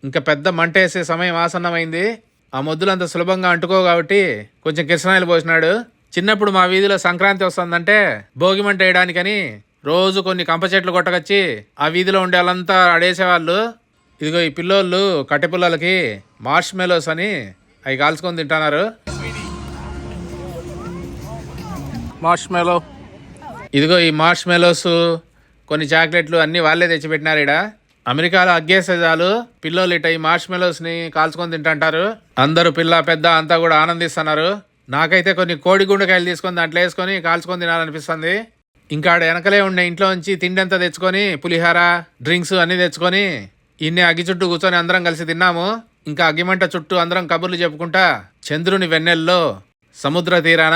ఇంకా పెద్ద మంట వేసే సమయం ఆసన్నమైంది. ఆ మొద్దులు అంత సులభంగా అంటుకో కాబట్టి కొంచెం కిరసనాయిలు పోసినాడు. చిన్నప్పుడు మా వీధిలో సంక్రాంతి వస్తుందంటే భోగి మంట వేయడానికని రోజు కొన్ని కంప చెట్లు కొట్టకొచ్చి ఆ వీధిలో ఉండే వాళ్ళంతా అడేసేవాళ్ళు. ఇదిగో ఈ పిల్లోళ్ళు కట్టె పుల్లలకి మార్ష్ మెలోస్ అని అవి కాల్చుకొని తింటున్నారు. మార్ష్ మెలో ఇదిగో ఈ మార్ష్ మెలోస్ కొన్ని చాక్లెట్లు అన్నీ వాళ్ళే తెచ్చిపెట్టినారు. ఈడ అమెరికాలో అగ్గేసే చాలు పిల్లలు ఇట ఈ మార్ష్ మెలోస్ ని కాల్చుకొని తింటుంటారు. అందరూ పిల్ల పెద్ద అంతా కూడా ఆనందిస్తున్నారు. నాకైతే కొన్ని కోడి గుండెకాయలు తీసుకొని దాంట్లో వేసుకొని కాల్చుకొని తినాలనిపిస్తుంది. ఇంకా ఆడ వెనకలే ఉండే ఇంట్లో నుంచి తిండి అంతా తెచ్చుకొని పులిహార డ్రింక్స్ అన్ని తెచ్చుకొని ఇన్ని అగ్గి చుట్టూ కూర్చొని అందరం కలిసి తిన్నాము. ఇంకా అగ్గిమంట చుట్టూ అందరం కబుర్లు చెప్పుకుంటా చంద్రుని వెన్నెల్లో సముద్ర తీరాన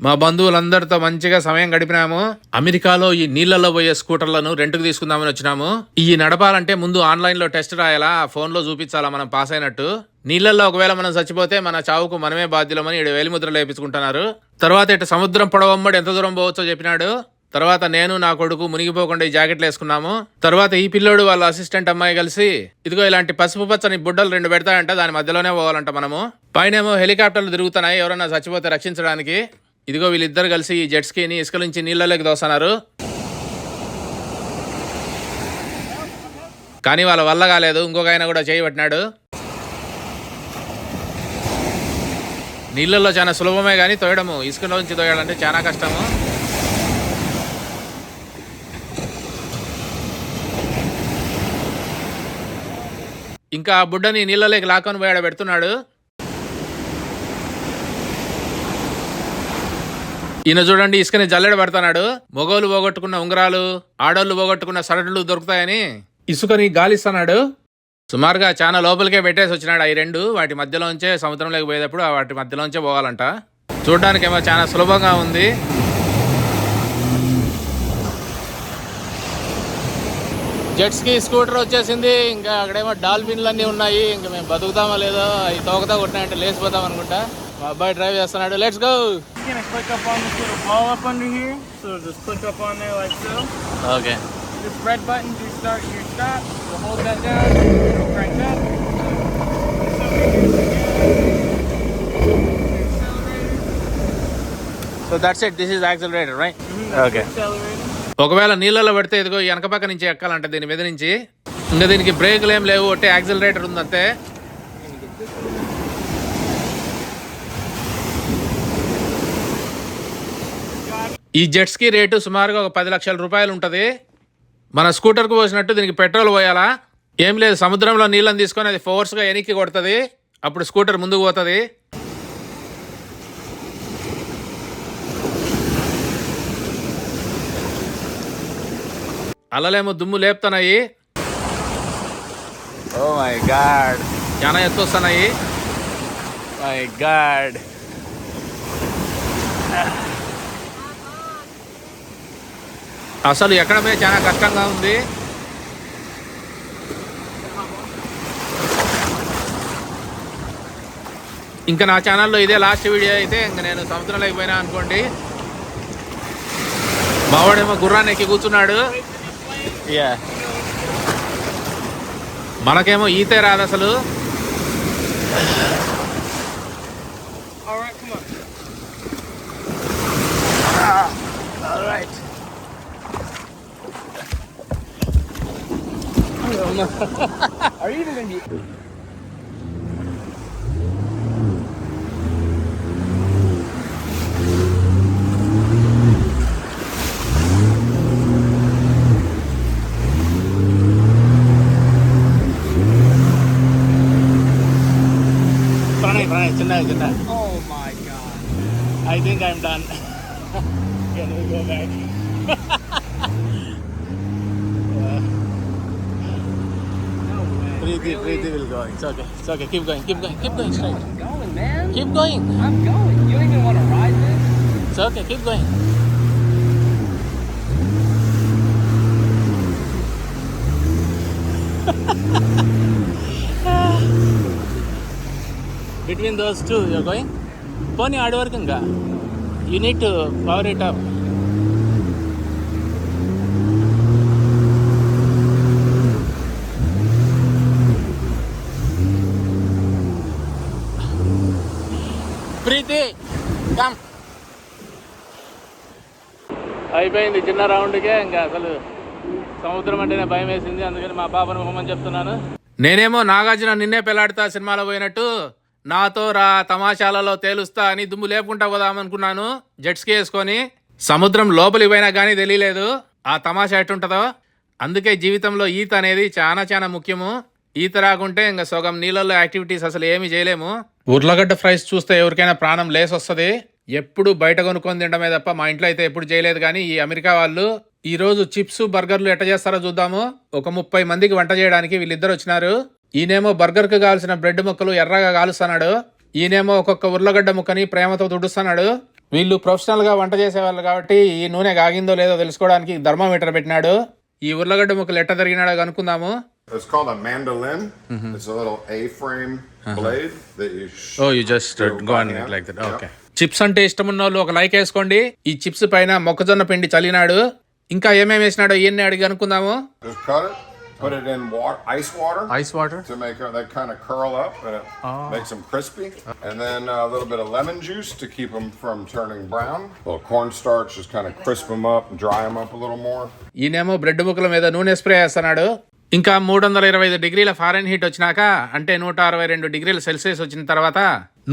మా బంధువులందరితో మంచిగా సమయం గడిపినాము. అమెరికాలో ఈ నీళ్లలో పోయే స్కూటర్లను రెంట్కు తీసుకుందామని వచ్చినాము. ఈ నడపాలంటే ముందు ఆన్లైన్ లో టెస్ట్ రాయాలా, ఫోన్ లో చూపించాలా మనం పాస్ అయినట్టు. నీళ్లలో ఒకవేళ మనం చచ్చిపోతే మన చావుకు మనమే బాధ్యులమని 7 వేలిముద్రలు వేయించుకుంటున్నారు. తర్వాత ఇటు సముద్రం పొడవమ్మడి ఎంత దూరం పోవచ్చో చెప్పినాడు. తర్వాత నేను నా కొడుకు మునిగిపోకుండా ఈ జాకెట్లు వేసుకున్నాము. తర్వాత ఈ పిల్లోడు వాళ్ళ అసిస్టెంట్ అమ్మాయి కలిసి ఇదిగో ఇలాంటి పసుపు పచ్చని బుడ్డలు 2 పెడతాయంట, దాని మధ్యలోనే పోవాలంట మనము. పైనేమో హెలికాప్టర్లు తిరుగుతున్నాయి ఎవరన్నా చచ్చిపోతే రక్షించడానికి. ఇదిగో వీళ్ళిద్దరు కలిసి ఈ జెట్ స్కీని ఇసుక నుంచి నీళ్ళలోకి దోస్తున్నారు. కానీ వాళ్ళ వల్ల కాలేదు. ఇంకొక ఆయన కూడా చేయబట్టినాడు. నీళ్ళల్లో చాలా సులభమే కానీ తోయడము ఇసుకలో నుంచి తోయాలంటే చాలా కష్టము. ఇంకా ఆ బుడ్డని నీళ్ళలోకి లాక్కొని పోయాడ పెడుతున్నాడు. ఈయన చూడండి ఇసుకని జల్లెడ పెడతాడు. మొగోళ్ళు పోగొట్టుకున్న ఉంగరాలు, ఆడోళ్ళు పోగొట్టుకున్న సరడులు దొరుకుతాయని ఇసుకని గాలిస్తున్నాడు. సుమారుగా చాలా లోపలికే పెట్టేసి వచ్చినాడు. ఈ 2 వాటి మధ్యలోంచే సముద్రంలోకి పోయేటప్పుడు వాటి మధ్యలోంచే పోవాలంట. చూడడానికేమో చాలా సులభంగా ఉంది. జెట్ స్కీ స్కూటర్ వచ్చేసింది. ఇంకా అక్కడేమో డాల్ఫిన్లు అన్నీ ఉన్నాయి. ఇంకా మేము బతుకుతామో లేదో అవి తోకతా కొట్టినాయంటే లేచిపోతాం అనుకుంటా. మా అబ్బాయి డ్రైవ్ చేస్తున్నాడు. Let's go. You're gonna click up on this little ball up under here. So just click up on there like so. Okay. This red button to start your stop. We'll hold that down. It'll crank up. This over here is the accelerator. So that's it. This is accelerator right? That's the accelerator. ఒకవేళ నీళ్ళలో పడితే ఇదిగో వెనక పక్క నుంచి ఎక్కాలంట దీని మీద నుంచి. ఇంకా దీనికి బ్రేకులు ఏం లేవు, ఒకటే యాక్సిలరేటర్ ఉందంతే. ఈ జెట్ స్కీ రేటు సుమారుగా ఒక 10 లక్షల రూపాయలు ఉంటుంది. మన స్కూటర్కు పోసినట్టు దీనికి పెట్రోల్ పోయాలా ఏం లేదు. సముద్రంలో నీళ్ళని తీసుకొని అది ఫోర్స్గా వెనక్కి కొడుతుంది. అప్పుడు స్కూటర్ ముందుకు పోతుంది. అలలేమో దుమ్ము లేపుతున్నాయి. ఓ మై గాడ్, చాలా ఎత్తు వస్తున్నాయి. మై గాడ్, అసలు ఎక్కడమే చాలా కష్టంగా ఉంది. ఇంకా నా ఛానల్లో ఇదే లాస్ట్ వీడియో అయితే ఇంకా నేను సముద్రంలోకి పోయినా అనుకోండి. మావాడేమో గుర్రాన్ని ఎక్కి కూర్చున్నాడు. మనకేమో ఈతే రాదు అసలు. All right, come on. All right. Are you even gonna be? చిన్న. Oh my god. I think I'm done. Yeah, we'll go back. No way. Preeti will go. It's okay. Keep going straight. I'm going, man. Keep going. I'm going. You don't even want to ride this? It's okay. Keep going. Between those two, you're going? Pony hard work inga. You need to power it up. Preeti, come. అయిపోయింది చిన్న రౌండ్కే. ఇంకా అసలు సముద్రం అంటేనే భయం వేసింది. అందుకని మా పాపను పోమని చెప్తున్నాను. నేనేమో నాగార్జున నిన్నే పెళ్లాడుతా సినిమాలో పోయినట్టు నాతో రా తమాషాలలో తేలుస్తా అని దుమ్ము లేపుకుంటా పోదామనుకున్నాను జెట్ స్కీ వేసుకొని. సముద్రం లోపలికి పోయినా కానీ తెలియలేదు ఆ తమాషా ఎట్టుంటుందో. అందుకే జీవితంలో ఈత అనేది చాలా చాలా ముఖ్యము. ఈత రాకుంటే ఇంకా సగం నీళ్ళల్లో యాక్టివిటీస్ అసలు ఏమీ చేయలేము. ఉర్లగడ్డ ఫ్రైస్ చూస్తే ఎవరికైనా ప్రాణం లేసొస్తుంది. ఎప్పుడు బయట కొనుక్కొని తినడమే తప్ప మా ఇంట్లో అయితే ఎప్పుడు చేయలేదు. కానీ ఈ అమెరికా వాళ్ళు ఈ రోజు చిప్స్ బర్గర్లు ఎట్ట చేస్తారో చూద్దాము. ఒక 30 మందికి వంట చేయడానికి వీళ్ళిద్దరు వచ్చినారు. ఈయనేమో బర్గర్ కు కావాల్సిన బ్రెడ్ ముక్కలు ఎర్రగా కాలుస్తున్నాడు. ఈయనేమో ఒక్కొక్క ఉర్లగడ్డ ముక్కని ప్రేమతో తుడుస్తున్నాడు. వీళ్ళు ప్రొఫెషనల్ గా వంట చేసేవాళ్ళు కాబట్టి ఈ నూనె కాగిందో లేదో తెలుసుకోవడానికి థర్మామీటర్ పెట్టినాడు. ఈ ఉర్లగడ్డ ముక్కలు ఎట్ట జరిగినాడో కనుక్కుందాము. It's called a mandolin. It's a little A-frame blade that you. You just go on like that. Okay. Chips అంటే ఇష్టం ఉన్న వాళ్ళు ఒక లైక్ వేసుకోండి. ఈ చిప్స్ పైన మొక్కజొన్న పిండి చల్లినాడు. ఇంకా ఏమేమి వేసినాడో ఇవన్నీ అడిగి అనుకుందాము. Just cut it. Put it in ice water. Ice water. To make they kind of curl up and it makes them crispy. And then a little bit of lemon juice to keep them from turning brown. A little cornstarch just kind of crisp them up and dry them up a little more. ఈయనేమో bread ముక్కల మీద నూనె spray చేస్తున్నాడు. ఇంకా 325 డిగ్రీల foreign heat వచ్చినాక అంటే 162 డిగ్రీల సెల్సియస్ వచ్చిన తర్వాత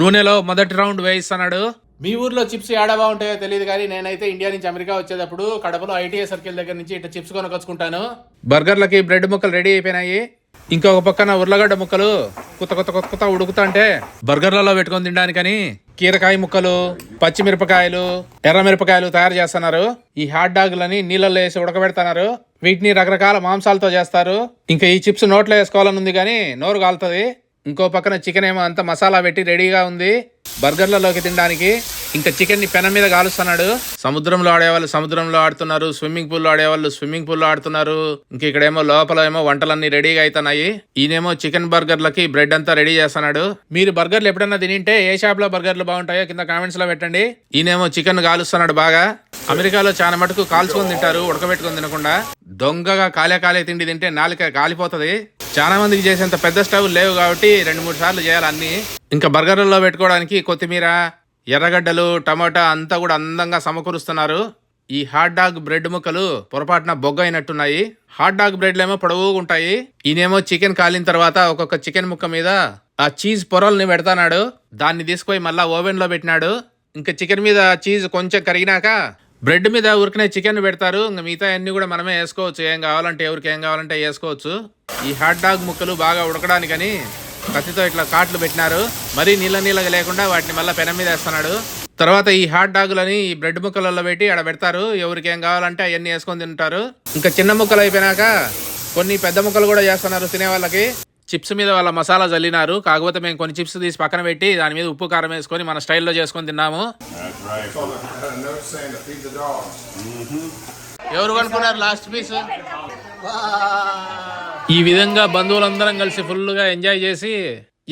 నూనెలో మొదటి రౌండ్ వేయిస్తున్నాడు. మీ ఊర్లో చిప్స్ ఏడా బాగుంటాయో తెలియదు కానీ నేనైతే ఇండియా నుంచి అమెరికా వచ్చేటప్పుడు కడపలో ఐటీఐ సర్కిల్ దగ్గర నుంచి ఇట్లా చిప్స్ కొనుకొచ్చుకుంటాను. బర్గర్లకి బ్రెడ్ ముక్కలు రెడీ అయిపోయినాయి. ఇంకొక పక్కన ఉర్లగడ్డ ముక్కలు కొత్త ఉడుకుతుంటే బర్గర్లలో పెట్టుకొని తినడానికని కీరకాయ ముక్కలు, పచ్చిమిరపకాయలు, ఎర్రమిరపకాయలు తయారు చేస్తున్నారు. ఈ హాట్ డాగ్లని నీళ్ళల్లో వేసి ఉడకబెడుతున్నారు. వీటిని రకరకాల మాంసాలతో చేస్తారు. ఇంకా ఈ చిప్స్ నోట్లో వేసుకోవాలని ఉంది కానీ నోరు కాలుతుంది. ఇంకో పక్కన చికెన్ ఏమో అంత మసాలా పెట్టి రెడీగా ఉంది బర్గర్లలోకి తినడానికి. ఇంకా చికెన్ ని పెనం మీద కాలుస్తున్నాడు. సముద్రంలో ఆడేవాళ్ళు సముద్రంలో ఆడుతున్నారు. స్విమ్మింగ్ పూల్ లో ఆడేవాళ్ళు స్విమ్మింగ్ పూల్ లో ఆడుతున్నారు. ఇంక ఇక్కడేమో లోపల ఏమో వంటలన్నీ రెడీగా అవుతున్నాయి. ఈయనేమో చికెన్ బర్గర్లకి బ్రెడ్ అంతా రెడీ చేస్తున్నాడు. మీరు బర్గర్లు ఎప్పుడన్నా తినింటే ఏ షాప్ లో బర్గర్లు బాగుంటాయో కింద కామెంట్స్ లో పెట్టండి. ఈయనేమో చికెన్ కాలుస్తున్నాడు బాగా. అమెరికాలో చాలా మటుకు కాల్చుకొని తింటారు, ఉడకబెట్టుకొని తినకుండా. దొంగగా కాలే తిండి తింటే నాలుక కాలిపోతుంది. చాలా మందికి చేసేంత పెద్ద స్టవ్ లేవు కాబట్టి 2-3 సార్లు చేయాలి అన్ని. ఇంకా బర్గర్లలో పెట్టుకోవడానికి కొత్తిమీర, ఎర్రగడ్డలు, టమాటా అంతా కూడా అందంగా సమకూరుస్తున్నారు. ఈ హాట్ డాగ్ బ్రెడ్ ముక్కలు పొరపాటున బొగ్గ అయినట్టున్నాయి. హాట్ డాగ్ బ్రెడ్లు ఏమో పొడవుగా ఉంటాయి. ఈయనేమో చికెన్ కాలిన తర్వాత ఒక్కొక్క చికెన్ ముక్క మీద ఆ చీజ్ పొరల్ని పెడతాడు. దాన్ని తీసుకుపోయి మళ్ళా ఓవెన్ లో పెట్టినాడు. ఇంకా చికెన్ మీద చీజ్ కొంచెం కరిగినాక బ్రెడ్ మీద ఉరికినే చికెన్ పెడతారు. ఇంకా మిగతా అన్ని కూడా మనమే వేసుకోవచ్చు. ఏం కావాలంటే ఎవరికి ఏం కావాలంటే వేసుకోవచ్చు. ఈ హాట్ డాగ్ ముక్కలు బాగా ఉడకడానికని కత్తితో ఇట్లా కాట్లు పెట్టినారు. మరీ నీళ్ళగా లేకుండా వాటిని మళ్ళీ పెనం మీద వేస్తున్నాడు. తర్వాత ఈ హాట్ డాగులని ఈ బ్రెడ్ ముక్కలలో పెట్టి ఆడ పెడతారు. ఎవరికి ఏం కావాలంటే అవన్నీ వేసుకొని తింటారు. ఇంకా చిన్న ముక్కలు అయిపోయినాక కొన్ని పెద్ద ముక్కలు కూడా చేస్తున్నారు తినే వాళ్ళకి. చిప్స్ మీద వాళ్ళ మసాలా జల్లినారు. కాకపోతే మేము కొన్ని చిప్స్ తీసి పక్కన పెట్టి దాని మీద ఉప్పు కారం వేసుకొని మన స్టైల్లో చేసుకొని తిన్నాము. That's right. So a note saying to feed the dogs. ఎవరు అనుకున్నారు లాస్ట్ పీస్? ఈ విధంగా బంధువులందరం కలిసి ఫుల్గా ఎంజాయ్ చేసి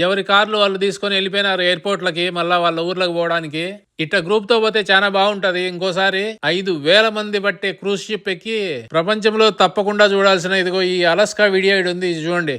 ఎవరి కార్లు వాళ్ళు తీసుకొని వెళ్ళిపోయినారు ఎయిర్పోర్ట్లకి, మళ్ళా వాళ్ళ ఊర్లకు పోవడానికి. ఇట్లా గ్రూప్ తో పోతే చాలా బాగుంటది. ఇంకోసారి 5,000 మంది బట్టే క్రూజ్ షిప్ ఎక్కి ప్రపంచంలో తప్పకుండా చూడాల్సిన ఇదిగో ఈ అలస్కా వీడియో ఉంది, చూడండి.